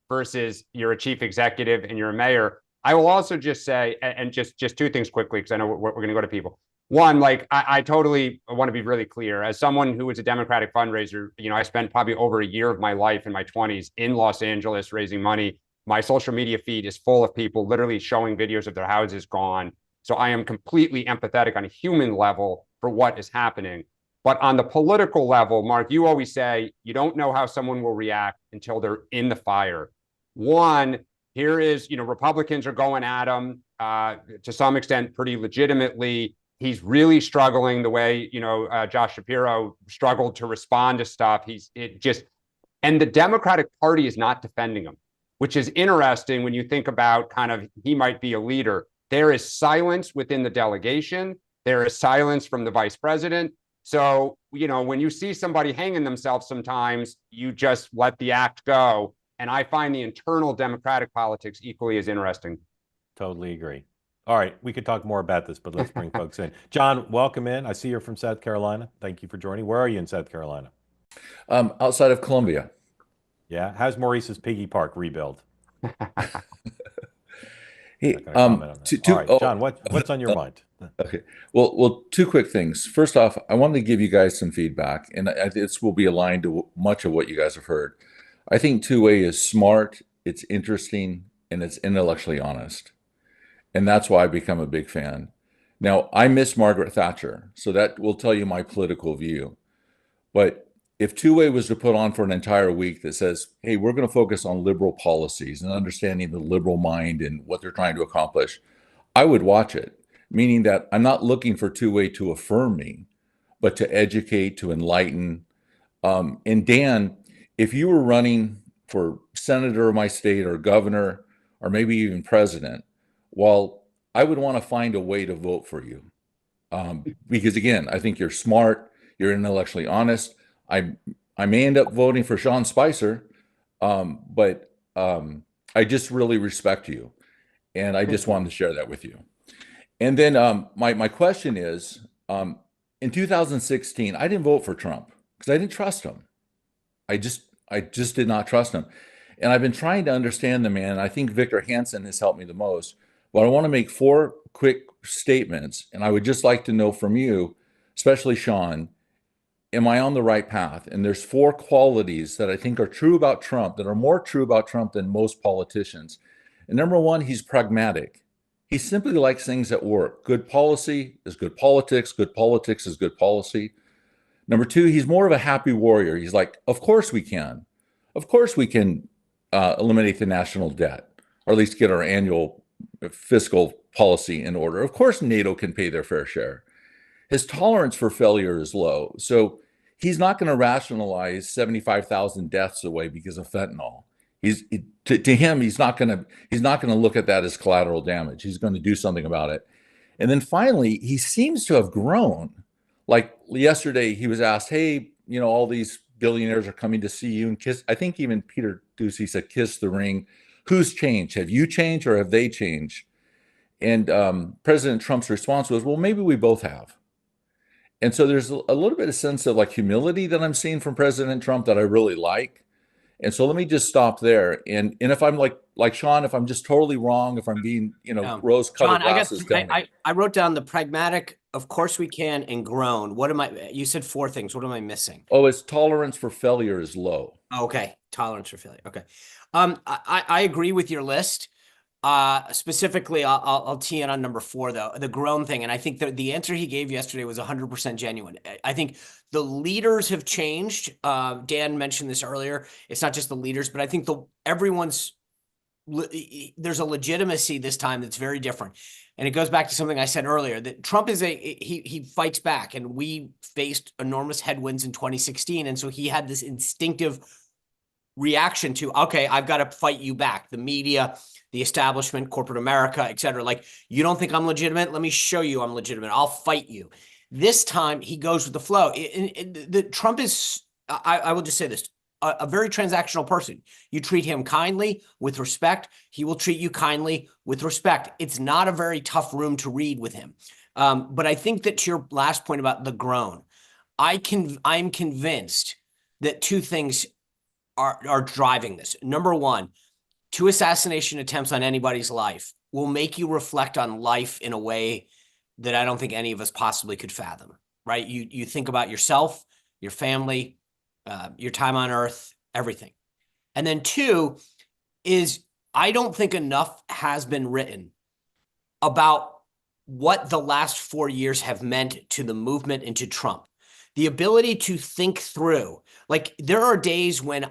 versus you're a chief executive and you're a mayor. I will also just say, and just two things quickly, because I know we're going to go to people. One, like I totally want to be really clear. As someone who was a Democratic fundraiser, I spent probably over a year of my life in my 20s in Los Angeles raising money. My social media feed is full of people literally showing videos of their houses gone. So I am completely empathetic on a human level for what is happening. But on the political level, Mark, you always say you don't know how someone will react until they're in the fire. One, here is, Republicans are going at him to some extent pretty legitimately. He's really struggling the way, Josh Shapiro struggled to respond to stuff. And the Democratic Party is not defending him, which is interesting when you think about kind of he might be a leader. There is silence within the delegation. There is silence from the vice president. So, when you see somebody hanging themselves sometimes, you just let the act go. And I find the internal Democratic politics equally as interesting. Totally agree. All right, we could talk more about this, but let's bring folks in. John, welcome in. I see you're from South Carolina. Thank you for joining. Where are you in South Carolina? Outside of Columbia. Yeah. How's Maurice's Piggy Park rebuild? Hey, All right, John, what's on your mind? Okay. Well, two quick things. First off, I wanted to give you guys some feedback, and this will be aligned to much of what you guys have heard. I think two-way is smart, it's interesting, and it's intellectually honest. And that's why I've become a big fan. Now, I miss Margaret Thatcher, so that will tell you my political view. But if two-way was to put on for an entire week that says, hey, we're going to focus on liberal policies and understanding the liberal mind and what they're trying to accomplish, I would watch it, meaning that I'm not looking for two-way to affirm me, but to educate, to enlighten. And Dan, if you were running for senator of my state or governor, or maybe even president, well, I would want to find a way to vote for you. Because again, I think you're smart, you're intellectually honest. I may end up voting for Sean Spicer, but I just really respect you. And I just wanted to share that with you. And then my question is, in 2016, I didn't vote for Trump because I didn't trust him. I just did not trust him. And I've been trying to understand the man. I think Victor Hansen has helped me the most. But I want to make 4 quick statements. And I would just like to know from you, especially Sean, am I on the right path? And there's 4 qualities that I think are true about Trump, that are more true about Trump than most politicians. And number 1, he's pragmatic. He simply likes things that work. Good policy is good politics. Good politics is good policy. Number 2, he's more of a happy warrior. He's like, of course we can. Of course we can eliminate the national debt, or at least get our annual fiscal policy in order. Of course NATO can pay their fair share. His tolerance for failure is low. So he's not going to rationalize 75,000 deaths away because of fentanyl. To him, he's not going to look at that as collateral damage. He's going to do something about it. And then finally, he seems to have grown. Like yesterday, he was asked, hey, all these billionaires are coming to see you and kiss. I think even Peter Doocy said, kiss the ring. Who's changed? Have you changed or have they changed? And President Trump's response was, well, maybe we both have. And so there's a little bit of sense of like humility that I'm seeing from President Trump that I really like. And so let me just stop there. And if I'm like Sean, if I'm just totally wrong, if I'm being, rose-colored glasses, I wrote down the pragmatic, of course we can, and grown. You said 4 things. What am I missing? Oh, his tolerance for failure is low. Okay. Tolerance for failure. Okay. I agree with your list. Specifically, I'll tee in on number 4, though, the grown thing. And I think that the answer he gave yesterday was 100% genuine. I think the leaders have changed. Dan mentioned this earlier. It's not just the leaders, but I think there's a legitimacy this time that's very different. And it goes back to something I said earlier, that Trump he fights back, and we faced enormous headwinds in 2016. And so he had this instinctive reaction to, okay, I've got to fight you back. The media, the establishment, corporate America, et cetera. Like, you don't think I'm legitimate? Let me show you I'm legitimate. I'll fight you. This time he goes with the flow. Trump is, I will just say this, a very transactional person. You treat him kindly with respect. He will treat you kindly with respect. It's not a very tough room to read with him. But I think that to your last point about the groan, I'm convinced that two things are driving this. Number one, 2 assassination attempts on anybody's life will make you reflect on life in a way that I don't think any of us possibly could fathom, right? You think about yourself, your family, your time on earth, everything. And then 2 is I don't think enough has been written about what the last 4 years have meant to the movement and to Trump. The ability to think through, like there are days when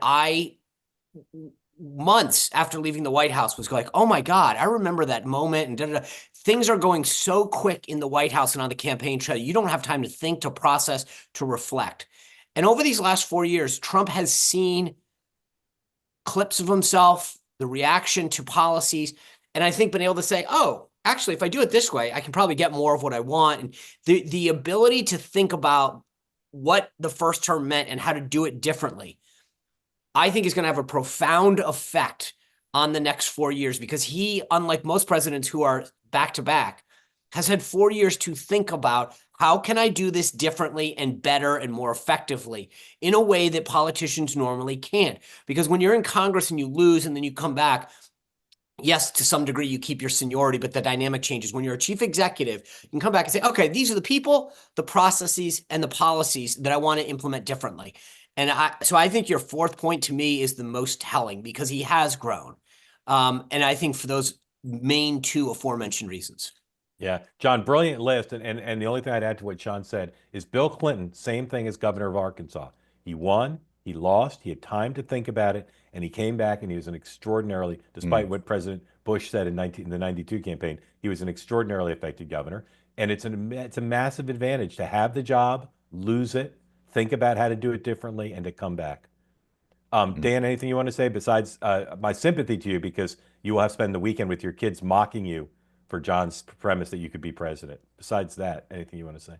months after leaving the White House was like, oh my God, I remember that moment and da-da-da. Things are going so quick in the White House and on the campaign trail. You don't have time to think, to process, to reflect. And over these last 4 years, Trump has seen clips of himself, the reaction to policies, and I think been able to say, oh, actually, if I do it this way, I can probably get more of what I want. And the ability to think about what the first term meant and how to do it differently, I think is going to have a profound effect on the next 4 years because he, unlike most presidents who are back to back, has had 4 years to think about how can I do this differently and better and more effectively in a way that politicians normally can't. Because when you're in Congress and you lose and then you come back, yes, to some degree, you keep your seniority, but the dynamic changes. When you're a chief executive, you can come back and say, okay, these are the people, the processes, and the policies that I want to implement differently. And so I think your fourth point to me is the most telling because he has grown. And I think for those main 2 aforementioned reasons. Yeah, John, brilliant list. And the only thing I'd add to what Sean said is Bill Clinton, same thing as governor of Arkansas. He won, he lost, he had time to think about it, and he came back and he was an extraordinarily, despite what President Bush said in the 92 campaign, he was an extraordinarily effective governor. And it's a massive advantage to have the job, lose it, think about how to do it differently, and to come back. Dan, anything you want to say besides my sympathy to you because you will have to spend the weekend with your kids mocking you for John's premise that you could be president. Besides that, anything you want to say?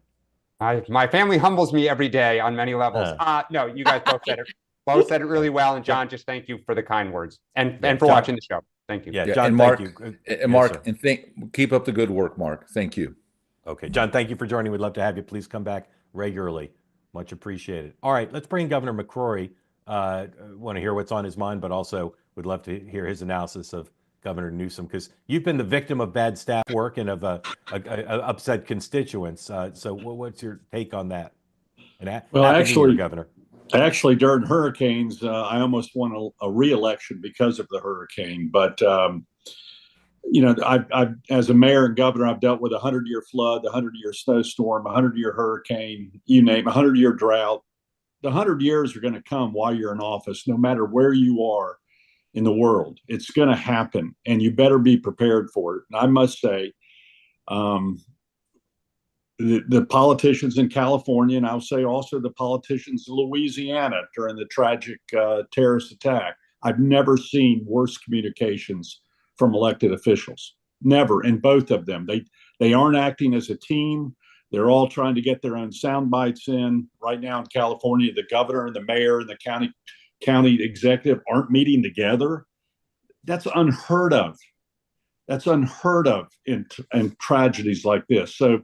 My family humbles me every day on many levels. No, you guys both said it. Both said it really well. And John, just thank you for the kind words and for John, watching the show. Thank you. Yeah, Yeah, John, and Mark, thank you. and Mark, and keep up the good work, Mark. Thank you. Okay, John, thank you for joining. We'd love to have you. Please come back regularly. Much appreciated. All right, let's bring in Governor McCroy. Want to hear what's on his mind, but also would love to hear his analysis of Governor Newsom, because you've been the victim of bad staff work and of upset constituents. So what's your take on that? And well, actually, Governor. During hurricanes, I almost won a re-election because of the hurricane. But I've as a mayor and governor, I've dealt with a 100-year flood, the 100-year snowstorm, a 100-year hurricane, you name, a 100-year drought. The 100 years are going to come while you're in office, no matter where you are in the world. It's going to happen, and you better be prepared for it. And I must say, the politicians in California, and I'll say also the politicians in Louisiana during the tragic terrorist attack, I've never seen worse communications from elected officials. Never, in both of them. They aren't acting as a team. They're all trying to get their own sound bites in. Right now in California, the governor and the mayor and the county executive aren't meeting together. That's unheard of. That's unheard of in tragedies like this. So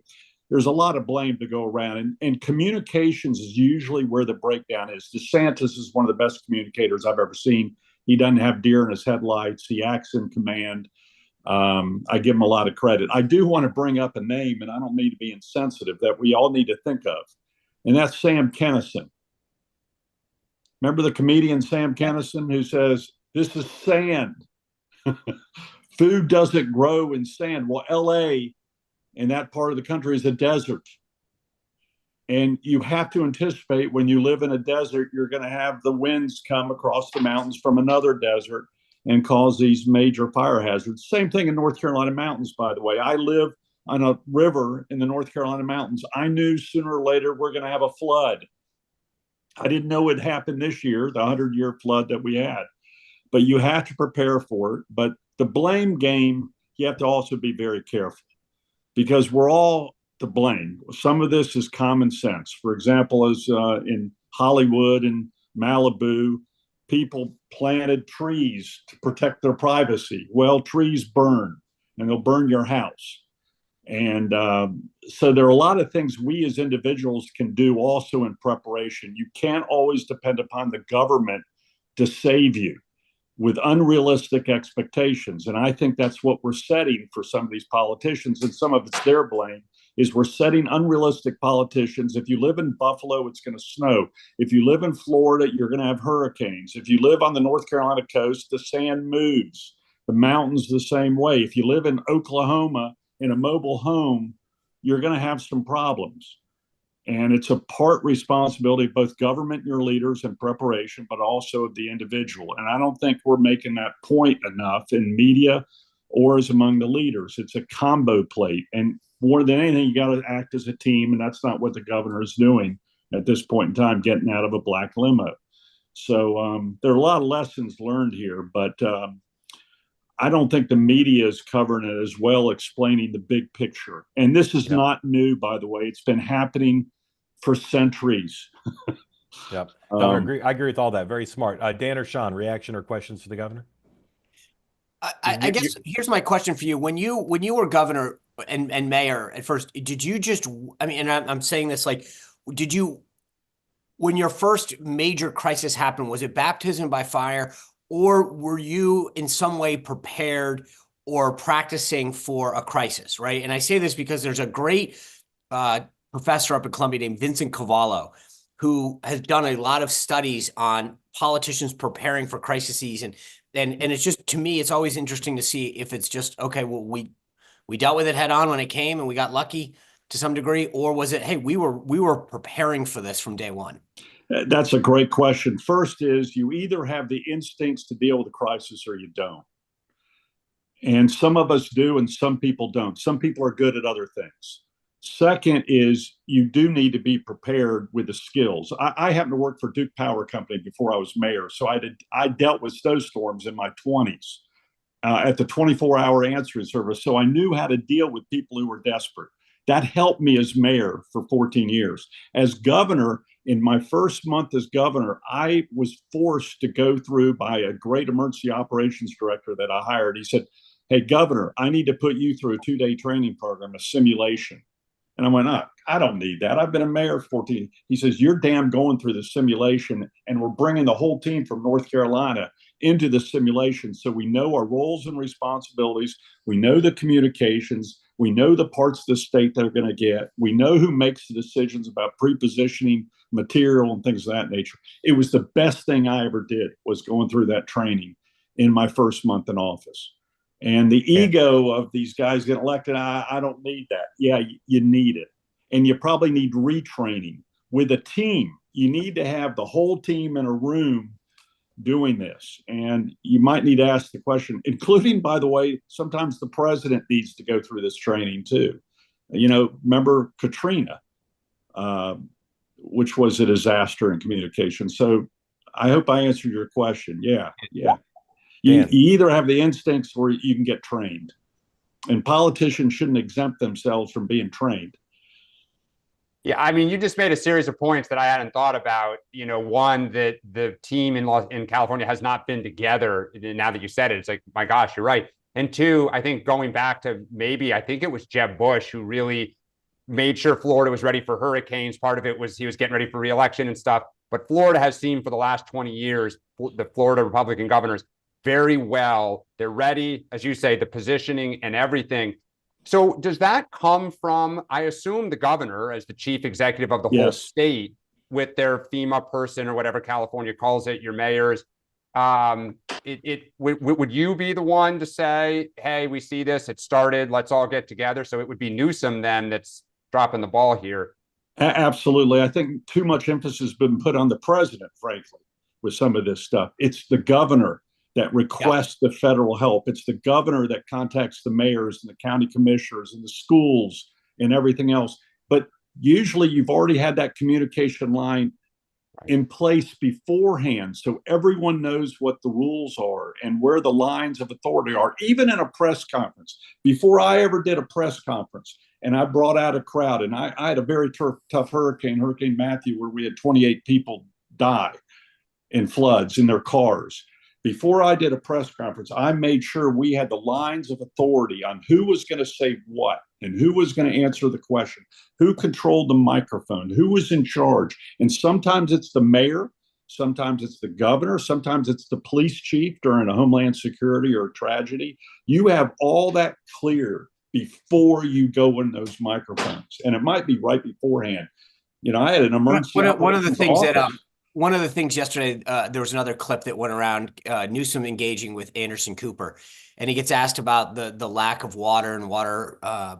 there's a lot of blame to go around. And communications is usually where the breakdown is. DeSantis is one of the best communicators I've ever seen. He doesn't have deer in his headlights. He acts in command. I give him a lot of credit. I do want to bring up a name, and I don't mean to be insensitive, that we all need to think of, and that's Sam Kinison. Remember the comedian Sam Kinison who says, "This is sand. Food doesn't grow in sand." Well, LA and that part of the country is a desert. And you have to anticipate when you live in a desert, you're going to have the winds come across the mountains from another desert and cause these major fire hazards. Same thing in North Carolina mountains, by the way. I live on a river in the North Carolina mountains. I knew sooner or later we're going to have a flood. I didn't know it happened this year, the 100-year flood that we had. But you have to prepare for it. But the blame game, you have to also be very careful because we're all to blame. Some of this is common sense. For example, as in Hollywood and Malibu, people planted trees to protect their privacy. Well, trees burn, and they'll burn your house. And so there are a lot of things we as individuals can do also in preparation. You can't always depend upon the government to save you with unrealistic expectations. And I think that's what we're setting for some of these politicians, and some of it's their blame, is we're setting unrealistic politicians. If you live in Buffalo, it's going to snow. If you live in Florida, you're going to have hurricanes. If you live on the North Carolina coast, the sand moves. The mountains the same way. If you live in Oklahoma in a mobile home, you're going to have some problems. And it's a part responsibility of both government and your leaders in preparation, but also of the individual. And I don't think we're making that point enough in media or as among the leaders. It's a combo plate. And more than anything, you got to act as a team. And that's not what the governor is doing at this point in time, getting out of a black limo. So there are a lot of lessons learned here, but I don't think the media is covering it as well, explaining the big picture. And this is not new, by the way. It's been happening for centuries. Yep. No, I agree with all that. Very smart. Dan or Sean, reaction or questions for the governor? I guess here's my question for you. When you were governor and mayor at first, did you just, I mean, and I'm saying this like, did you, when your first major crisis happened, was it baptism by fire, or were you in some way prepared or practicing for a crisis, right? And I say this because there's a great professor up at Columbia named Vincent Cavallo, who has done a lot of studies on politicians preparing for crises. And it's just, to me, it's always interesting to see if it's just, okay, well, we dealt with it head on when it came and we got lucky to some degree, or was it, hey, we were preparing for this from day one? That's a great question. First is, you either have the instincts to deal with a crisis or you don't. And some of us do, and some people don't. Some people are good at other things. Second is, you do need to be prepared with the skills. I happened to work for Duke Power Company before I was mayor, so I dealt with snowstorms in my 20s at the 24-hour answering service, so I knew how to deal with people who were desperate. That helped me as mayor for 14 years. As governor, in my first month as governor, I was forced to go through by a great emergency operations director that I hired. He said, "Hey, Governor, I need to put you through a 2-day training program, a simulation." And I went, I don't need that. I've been a mayor for 14. He says, "You're damn going through the simulation, and we're bringing the whole team from North Carolina into the simulation so we know our roles and responsibilities. We know the communications. We know the parts of the state that are going to get. We know who makes the decisions about pre-positioning material and things of that nature." It was the best thing I ever did, was going through that training in my first month in office. And the ego of these guys getting elected, I don't need that. Yeah, you need it. And you probably need retraining with a team. You need to have the whole team in a room doing this. And you might need to ask the question, including, by the way, sometimes the president needs to go through this training too. You know, remember Katrina, which was a disaster in communication. So I hope I answered your question. Yeah. You either have the instincts or you can get trained. And politicians shouldn't exempt themselves from being trained. Yeah, I mean, you just made a series of points that I hadn't thought about. You know, one, that the team in California has not been together. Now that you said it, it's like, my gosh, you're right. And two, I think going back to I think it was Jeb Bush who really made sure Florida was ready for hurricanes. Part of it was he was getting ready for re-election and stuff. But Florida has seen for the last 20 years, the Florida Republican governors very well. They're ready, as you say, the positioning and everything. So does that come from, I assume, the governor as the chief executive of the whole state, with their FEMA person or whatever California calls it, your mayors? Would you be the one to say, "Hey, we see this, it started, let's all get together"? So it would be Newsom then that's dropping the ball here. Absolutely. I think too much emphasis has been put on the president, frankly, with some of this stuff. It's the governor that requests the federal help. It's the governor that contacts the mayors and the county commissioners and the schools and everything else. But usually you've already had that communication line in place beforehand, so everyone knows what the rules are and where the lines of authority are, even in a press conference. Before I ever did a press conference, and I brought out a crowd, and I had a very tough hurricane, Hurricane Matthew, where we had 28 people die. in floods in their cars. Before I did a press conference, I made sure we had the lines of authority on who was going to say what and who was going to answer the question, who controlled the microphone, who was in charge. And sometimes it's the mayor, sometimes it's the governor, sometimes it's the police chief during a homeland security or a tragedy. You have all that clear before you go in those microphones. And it might be right beforehand. You know, I had an emergency. One of the things office. that one of the things yesterday, there was another clip that went around, Newsom engaging with Anderson Cooper, and he gets asked about the lack of water and water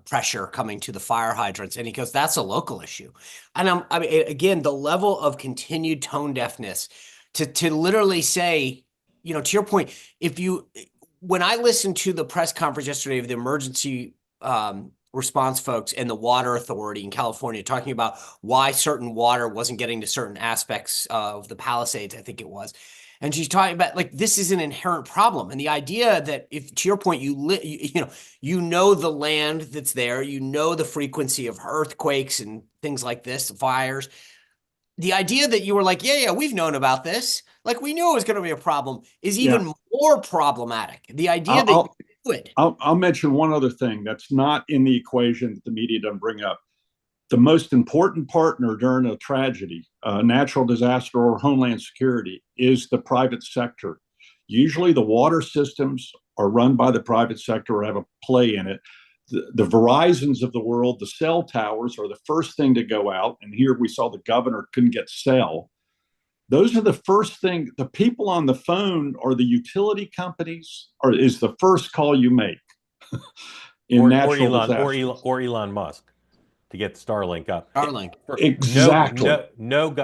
pressure coming to the fire hydrants, and he goes, "That's a local issue." And I mean, again, the level of continued tone deafness to literally say, you know, to your point, when I listened to the press conference yesterday of the emergency response folks and the water authority in California talking about why certain water wasn't getting to certain aspects of the Palisades, I think it was. And she's talking about like, this is an inherent problem. And the idea that if, to your point, you know the land that's there, you know the frequency of earthquakes and things like this, fires. The idea that you were like, yeah, we've known about this. Like we knew it was going to be a problem is even more problematic. The idea that you would. I'll mention one other thing that's not in the equation that the media doesn't bring up. The most important partner during a tragedy, natural disaster or homeland security is the private sector. Usually the water systems are run by the private sector or have a play in it. The Verizons of the world, the cell towers are the first thing to go out. And here we saw the governor couldn't get cell. Those are the first thing. The people on the phone are the utility companies, or is the first call you make in natural disasters. Or Elon Musk to get Starlink up. Starlink. Exactly.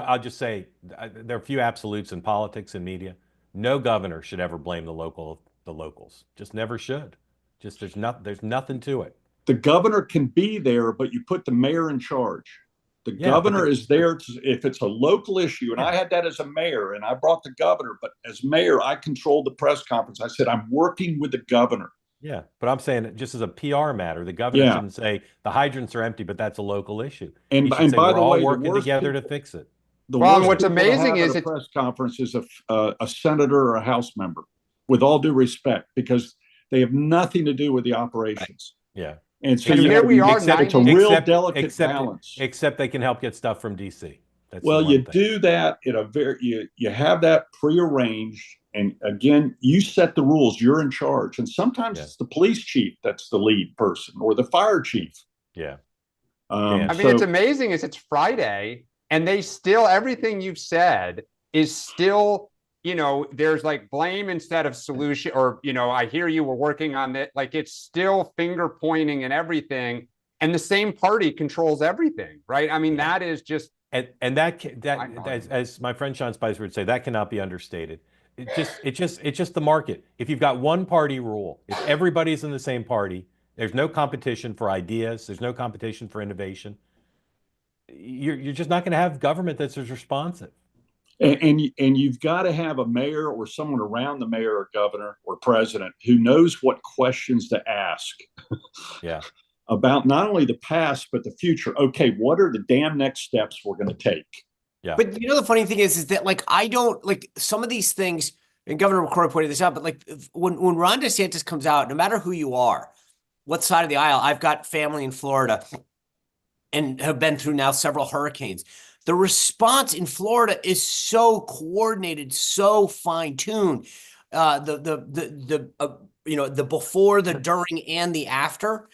I'll just say there are a few absolutes in politics and media. No governor should ever blame the locals. Just never should. Just there's nothing to it. The governor can be there, but you put the mayor in charge. The governor is there if it's a local issue. And I had that as a mayor and I brought the governor, but as mayor, I controlled the press conference. I said, I'm working with the governor. Yeah, but I'm saying just as a PR matter, the governor shouldn't say the hydrants are empty, but that's a local issue. And by the way, all working together to fix it. Well, what's amazing is a press conference is a senator or a House member, with all due respect, because they have nothing to do with the operations. Right. Yeah. And so here we are. It's a real delicate balance. Except they can help get stuff from DC. Well, you do that in a you have that prearranged, and again, you set the rules. You're in charge, and sometimes it's the police chief that's the lead person, or the fire chief. Yeah. I mean, it's amazing. It's Friday, and they still everything you've said is still. You know, there's like blame instead of solution, or, you know, I hear you were working on it. Like it's still finger pointing and everything. And the same party controls everything, right? I mean, that is just. And that as my friend Sean Spicer would say, that cannot be understated. It's just the market. If you've got one party rule, if everybody's in the same party, there's no competition for ideas. There's no competition for innovation. You're just not going to have government that's as responsive. And you've got to have a mayor or someone around the mayor or governor or president who knows what questions to ask about not only the past, but the future. Okay, what are the damn next steps we're going to take? Yeah. But you know, the funny thing is that like, I don't like some of these things, and Governor McCroy pointed this out, but like when Ron DeSantis comes out, no matter who you are, what side of the aisle, I've got family in Florida and have been through now several hurricanes. The response in Florida is so coordinated, so fine-tuned. The before, the during, and the after,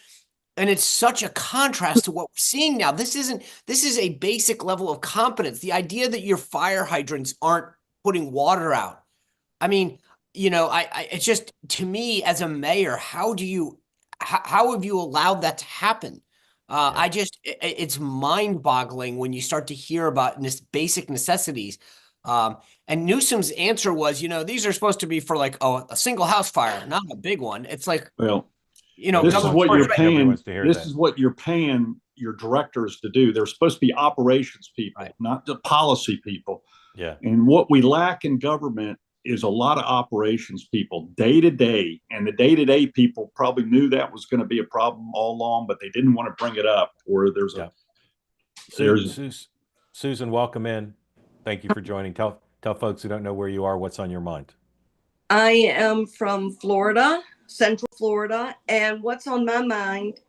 and it's such a contrast to what we're seeing now. This is a basic level of competence. The idea that your fire hydrants aren't putting water out. I mean, you know, it's just, to me as a mayor, how have you allowed that to happen? It's mind-boggling when you start to hear about this basic necessities. And Newsom's answer was, you know, these are supposed to be for like a single house fire, not a big one. It's like, well, you know, this is what you're paying. This is what you're paying your directors to do. They're supposed to be operations people, not the policy people. Yeah. And what we lack in government is a lot of operations people day to day, and the day-to-day people probably knew that was going to be a problem all along, but they didn't want to bring it up. Or there's Susan, welcome in. Thank you for joining. Tell Tell folks who don't know where you are what's on your mind. I am from Florida, Central Florida, and what's on my mind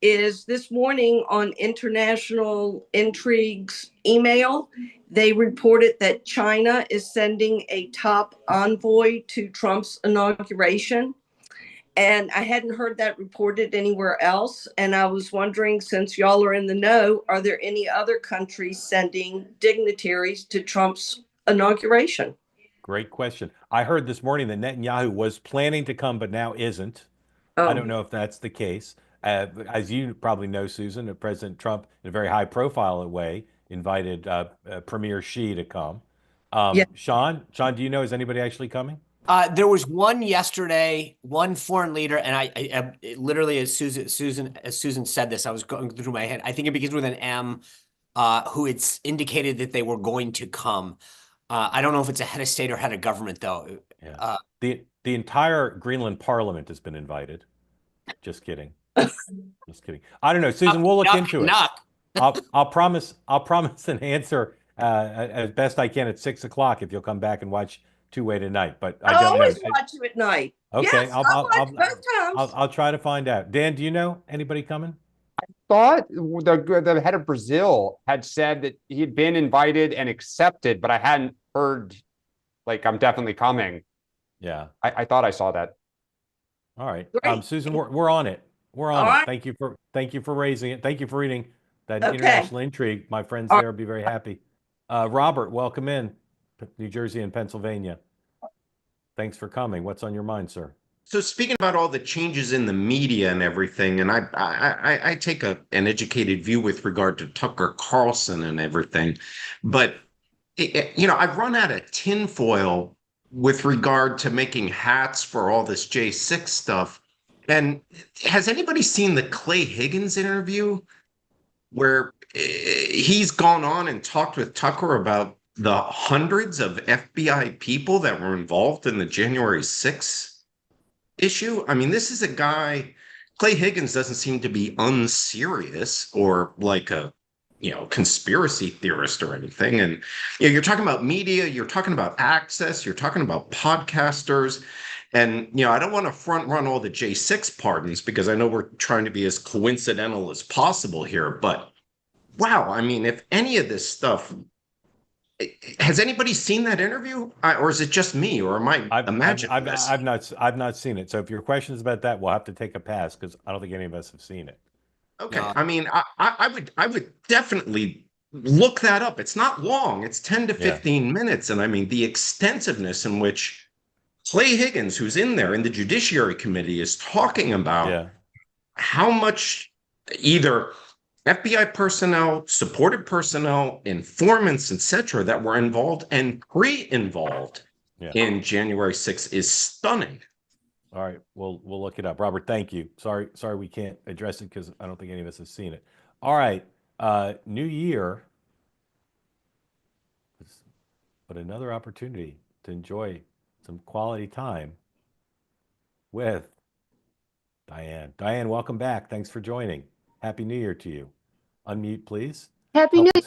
is this morning on International Intrigue's email, they reported that China is sending a top envoy to Trump's inauguration. And I hadn't heard that reported anywhere else. And I was wondering, since y'all are in the know, are there any other countries sending dignitaries to Trump's inauguration? Great question. I heard this morning that Netanyahu was planning to come, but now isn't. I don't know if that's the case. As you probably know, Susan, President Trump, in a very high-profile way, invited Premier Xi to come. Yeah. Sean, do you know, is anybody actually coming? There was one yesterday, one foreign leader, and I literally, as Susan said this, I was going through my head. I think it begins with an M, who it's indicated that they were going to come. I don't know if it's a head of state or head of government, though. Yeah. The entire Greenland Parliament has been invited. Just kidding. Just kidding. I don't know, Susan. We'll look into it. I'll promise an answer as best I can at 6 o'clock if you'll come back and watch two-way tonight. But I don't always know. watch you at night. Okay, Yes, I'll watch both times. I'll try to find out. Dan, do you know anybody coming? Thought the head of Brazil had said that he'd been invited and accepted, but I hadn't heard, like, I'm definitely coming. Yeah. I thought I saw that. All right. Great. Susan, we're on it. We're on All it. right. Thank you for raising it. Thank you for reading that Okay. international intrigue. My friends there will be very happy. Robert, welcome in, New Jersey and Pennsylvania. Thanks for coming. What's on your mind, sir? So speaking about all the changes in the media and everything, and I take an educated view with regard to Tucker Carlson and everything, but I've run out of tinfoil with regard to making hats for all this J6 stuff. And has anybody seen the Clay Higgins interview where he's gone on and talked with Tucker about the hundreds of FBI people that were involved in the January 6th issue? I mean, this is a guy, Clay Higgins doesn't seem to be unserious or like a conspiracy theorist or anything. And you're talking about media, you're talking about access, you're talking about podcasters. And, I don't want to front run all the J6 pardons because I know we're trying to be as coincidental as possible here. But wow, I mean, if any of this stuff, has anybody seen that interview, or is it just me, or am I imagining this? I've not seen it. So if your question is about that, we'll have to take a pass because I don't think any of us have seen it. Okay, I mean, I would definitely look that up. It's not long; it's 10 to 15 minutes, and I mean the extensiveness in which Clay Higgins, who's in there in the Judiciary Committee, is talking about how much either FBI personnel, supported personnel, informants, etc., that were involved and pre-involved in January 6th is stunning. All right, we'll look it up. Robert, thank you. Sorry we can't address it because I don't think any of us have seen it. All right, new year, but another opportunity to enjoy some quality time with Diane. Diane, welcome back. Thanks for joining. Happy New Year to you. Unmute, please. Happy New Year.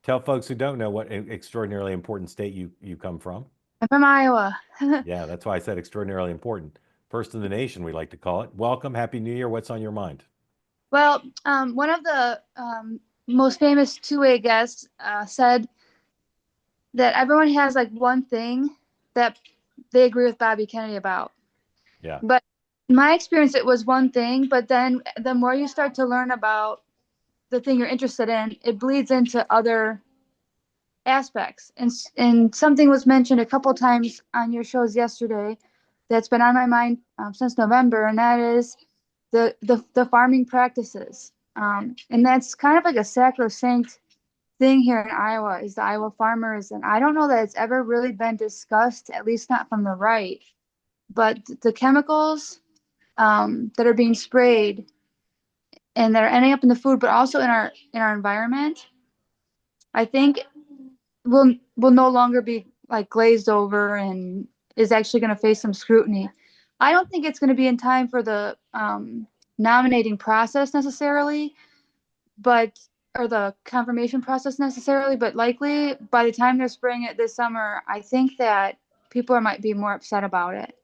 Tell folks who don't know what extraordinarily important state you come from. I'm from Iowa. Yeah, that's why I said extraordinarily important. First in the nation, we like to call it. Welcome. Happy New Year. What's on your mind? Well, one of the most famous two-way guests said that everyone has like one thing that they agree with Bobby Kennedy about. Yeah. But in my experience, it was one thing, but then the more you start to learn about the thing you're interested in, it bleeds into other aspects. And something was mentioned a couple times on your shows yesterday that's been on my mind since November, and that is the farming practices. And that's kind of like a sacrosanct thing here in Iowa, is the Iowa farmers. And I don't know that it's ever really been discussed, at least not from the right. But the chemicals that are being sprayed and that are ending up in the food, but also in our environment, I think will no longer be like glazed over and is actually going to face some scrutiny. I don't think it's going to be in time for the nominating process necessarily, but or the confirmation process necessarily, but likely by the time they're spraying it this summer, I think that people might be more upset about it.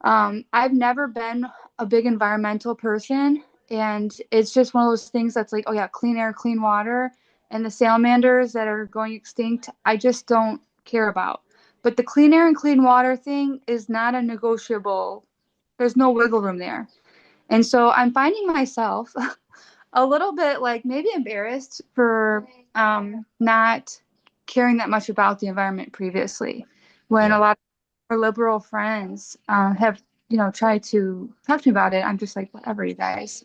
I've never been a big environmental person, and it's just one of those things that's like, oh yeah, clean air, clean water, and the salamanders that are going extinct, I just don't care about. But the clean air and clean water thing is not a negotiable. There's no wiggle room there. And so I'm finding myself a little bit like maybe embarrassed for not caring that much about the environment previously, when a lot of our liberal friends have, you know, tried to talk to me about it. I'm just like, whatever, you guys.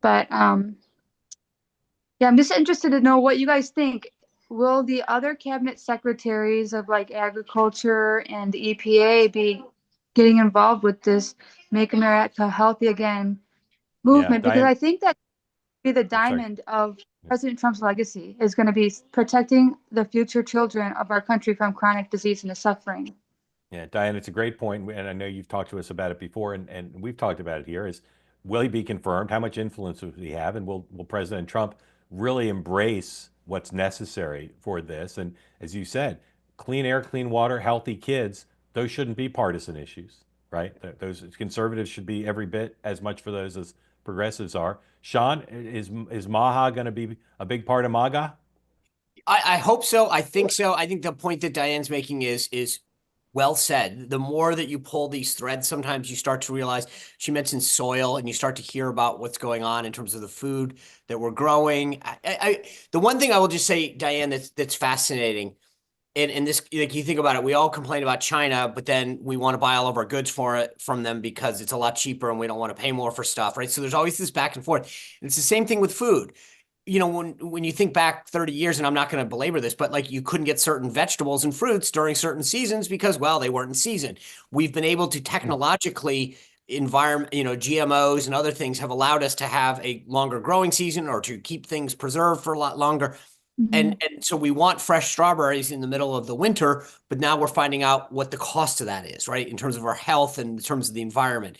But yeah, I'm just interested to know what you guys think. Will the other cabinet secretaries of like agriculture and the EPA be getting involved with this Make America Healthy Again movement? Because Diane, I think that be the diamond of President Trump's legacy is going to be protecting the future children of our country from chronic disease and the suffering. Yeah, Diane, it's a great point, and I know you've talked to us about it before, and we've talked about it here, is will he be confirmed? How much influence will he have? And will President Trump really embrace what's necessary for this? And as you said, clean air, clean water, healthy kids, those shouldn't be partisan issues, right? Those conservatives should be every bit as much for those as progressives are. Sean, is MAHA going to be a big part of MAGA? I hope so. I think so. I think the point that Diane's making is well said. The more that you pull these threads, sometimes you start to realize, she mentioned soil, and you start to hear about what's going on in terms of the food that we're growing. The one thing I will just say, Diane, that's fascinating, and this, like, you think about it, we all complain about China, but then we want to buy all of our goods from them because it's a lot cheaper and we don't want to pay more for stuff, right? So there's always this back and forth. And it's the same thing with food. You know, when you think back 30 years, and I'm not going to belabor this, but like, you couldn't get certain vegetables and fruits during certain seasons because, well, they weren't in season. We've been able to technologically GMOs and other things have allowed us to have a longer growing season, or to keep things preserved for a lot longer. And so we want fresh strawberries in the middle of the winter, but now we're finding out what the cost of that is, right? In terms of our health and in terms of the environment.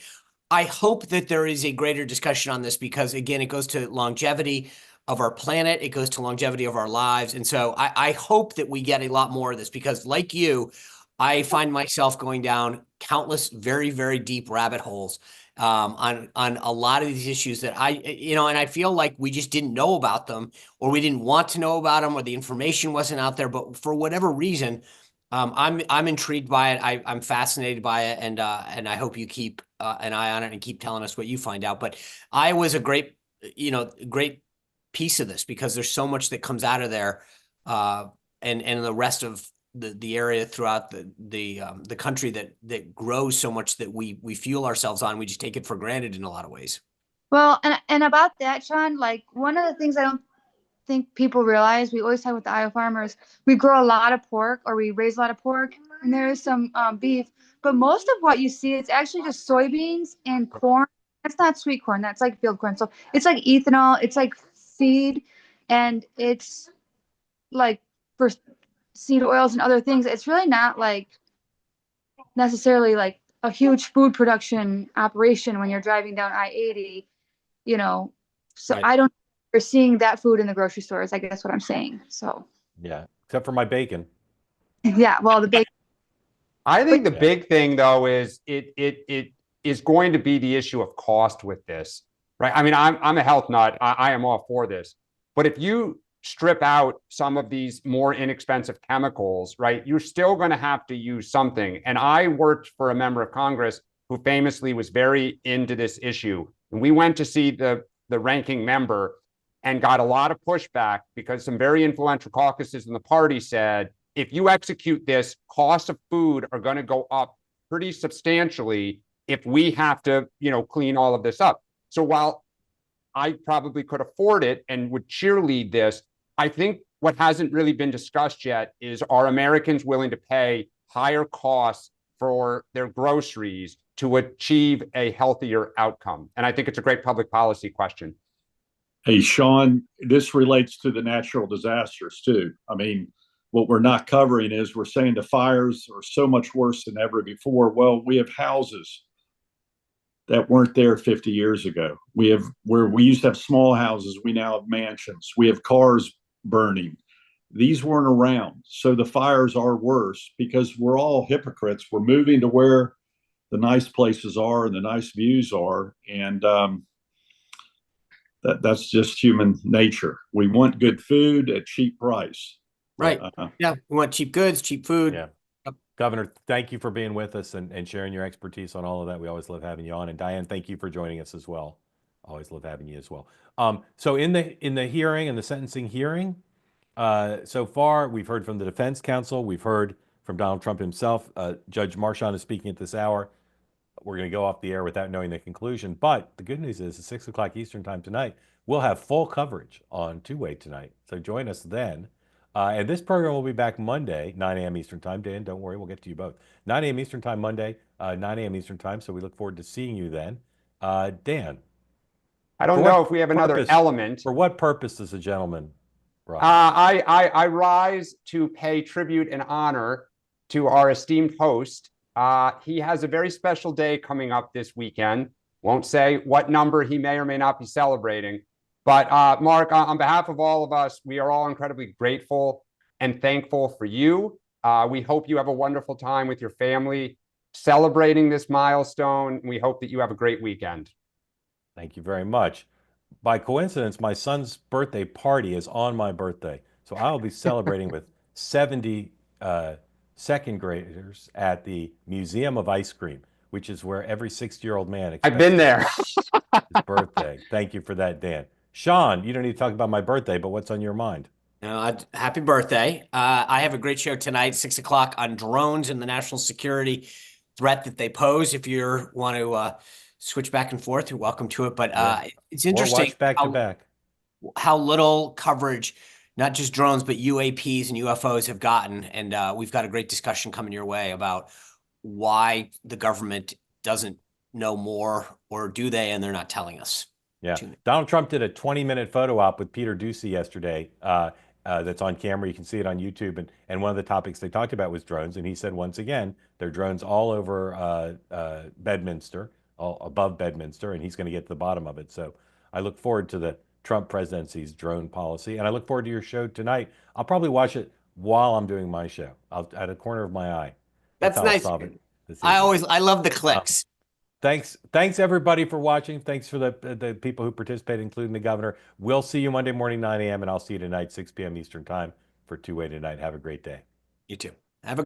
I hope that there is a greater discussion on this, because again, it goes to longevity of our planet. It goes to longevity of our lives. And so I hope that we get a lot more of this, because like you, I find myself going down countless, very, very deep rabbit holes on a lot of these issues that and I feel like we just didn't know about them, or we didn't want to know about them, or the information wasn't out there. But for whatever reason, I'm intrigued by it. I'm fascinated by it, and I hope you keep an eye on it and keep telling us what you find out. But Iowa's a great piece of this, because there's so much that comes out of there, and the rest of the area throughout the country that grows so much that we fuel ourselves on. We just take it for granted in a lot of ways. Well, and about that, Sean, like, one of the things I don't think people realize, we always talk with the Iowa farmers, we grow a lot of pork, or we raise a lot of pork, and there is some beef, but most of what you see, it's actually just soybeans and corn. That's not sweet corn, that's like field corn. So it's like ethanol, it's like feed, and it's like for seed oils and other things. It's really not like necessarily like a huge food production operation when you're driving down I-80, so right. I don't, we're seeing that food in the grocery stores, I guess what I'm saying. So yeah, except for my bacon. Yeah, well, the bacon. I think the big thing, though, is it is going to be the issue of cost with this, right? I mean, I'm a health nut. I am all for this. But if you strip out some of these more inexpensive chemicals, right, you're still going to have to use something. And I worked for a member of Congress who famously was very into this issue. And we went to see the ranking member and got a lot of pushback, because some very influential caucuses in the party said, if you execute this, costs of food are going to go up pretty substantially if we have to, clean all of this up. So while I probably could afford it and would cheerlead this, I think what hasn't really been discussed yet is, are Americans willing to pay higher costs for their groceries to achieve a healthier outcome? And I think it's a great public policy question. Hey, Sean, this relates to the natural disasters too. I mean, what we're not covering is, we're saying the fires are so much worse than ever before. Well, we have houses that weren't there 50 years ago. We have where we used to have small houses, we now have mansions. We have cars burning. These weren't around. So the fires are worse because we're all hypocrites. We're moving to where the nice places are and the nice views are. And that's just human nature. We want good food at cheap price. Right. Yeah. We want cheap goods, cheap food. Yeah. Governor, thank you for being with us and sharing your expertise on all of that. We always love having you on. And Diane, thank you for joining us as well. Always love having you as well. So in the hearing, in the sentencing hearing, so far we've heard from the defense counsel. We've heard from Donald Trump himself. Judge Marchand is speaking at this hour. We're going to go off the air without knowing the conclusion. But the good news is at 6 o'clock Eastern time tonight, we'll have full coverage on two-way tonight. So join us then. And this program will be back Monday, 9 a.m. Eastern time. Dan, don't worry, we'll get to you both. 9 a.m. Eastern time Monday, 9 a.m. Eastern time. So we look forward to seeing you then. Dan. I don't know if we have another element. For what purpose does a gentleman rise? I rise to pay tribute and honor to our esteemed host. He has a very special day coming up this weekend. Won't say what number he may or may not be celebrating. But Mark, on behalf of all of us, we are all incredibly grateful and thankful for you. We hope you have a wonderful time with your family celebrating this milestone. We hope that you have a great weekend. Thank you very much. By coincidence, my son's birthday party is on my birthday. So I'll be celebrating with 70 second graders at the Museum of Ice Cream, which is where every 60-year-old man I've been there. His birthday. Thank you for that, Dan. Sean, you don't need to talk about my birthday, but what's on your mind? Happy birthday. I have a great show tonight, 6 o'clock, on drones and the national security threat that they pose. If you want to switch back and forth, you're welcome to it. But it's interesting. Or watch back to back. How little coverage, not just drones, but UAPs and UFOs have gotten. And we've got a great discussion coming your way about why the government doesn't know more, or do they, and they're not telling us. Yeah. Donald Trump did a 20-minute photo op with Peter Doocy yesterday. That's on camera. You can see it on YouTube. And one of the topics they talked about was drones. And he said, once again, there are drones all over Bedminster, all above Bedminster, and he's going to get to the bottom of it. So I look forward to the Trump presidency's drone policy. And I look forward to your show tonight. I'll probably watch it while I'm doing my show. At a corner of my eye. That's nice. I love the clicks. Thanks everybody for watching. Thanks for the people who participated, including the governor. We'll see you Monday morning, 9 a.m. and I'll see you tonight, 6 p.m. Eastern time for Two Way Tonight. Have a great day. You too. Have a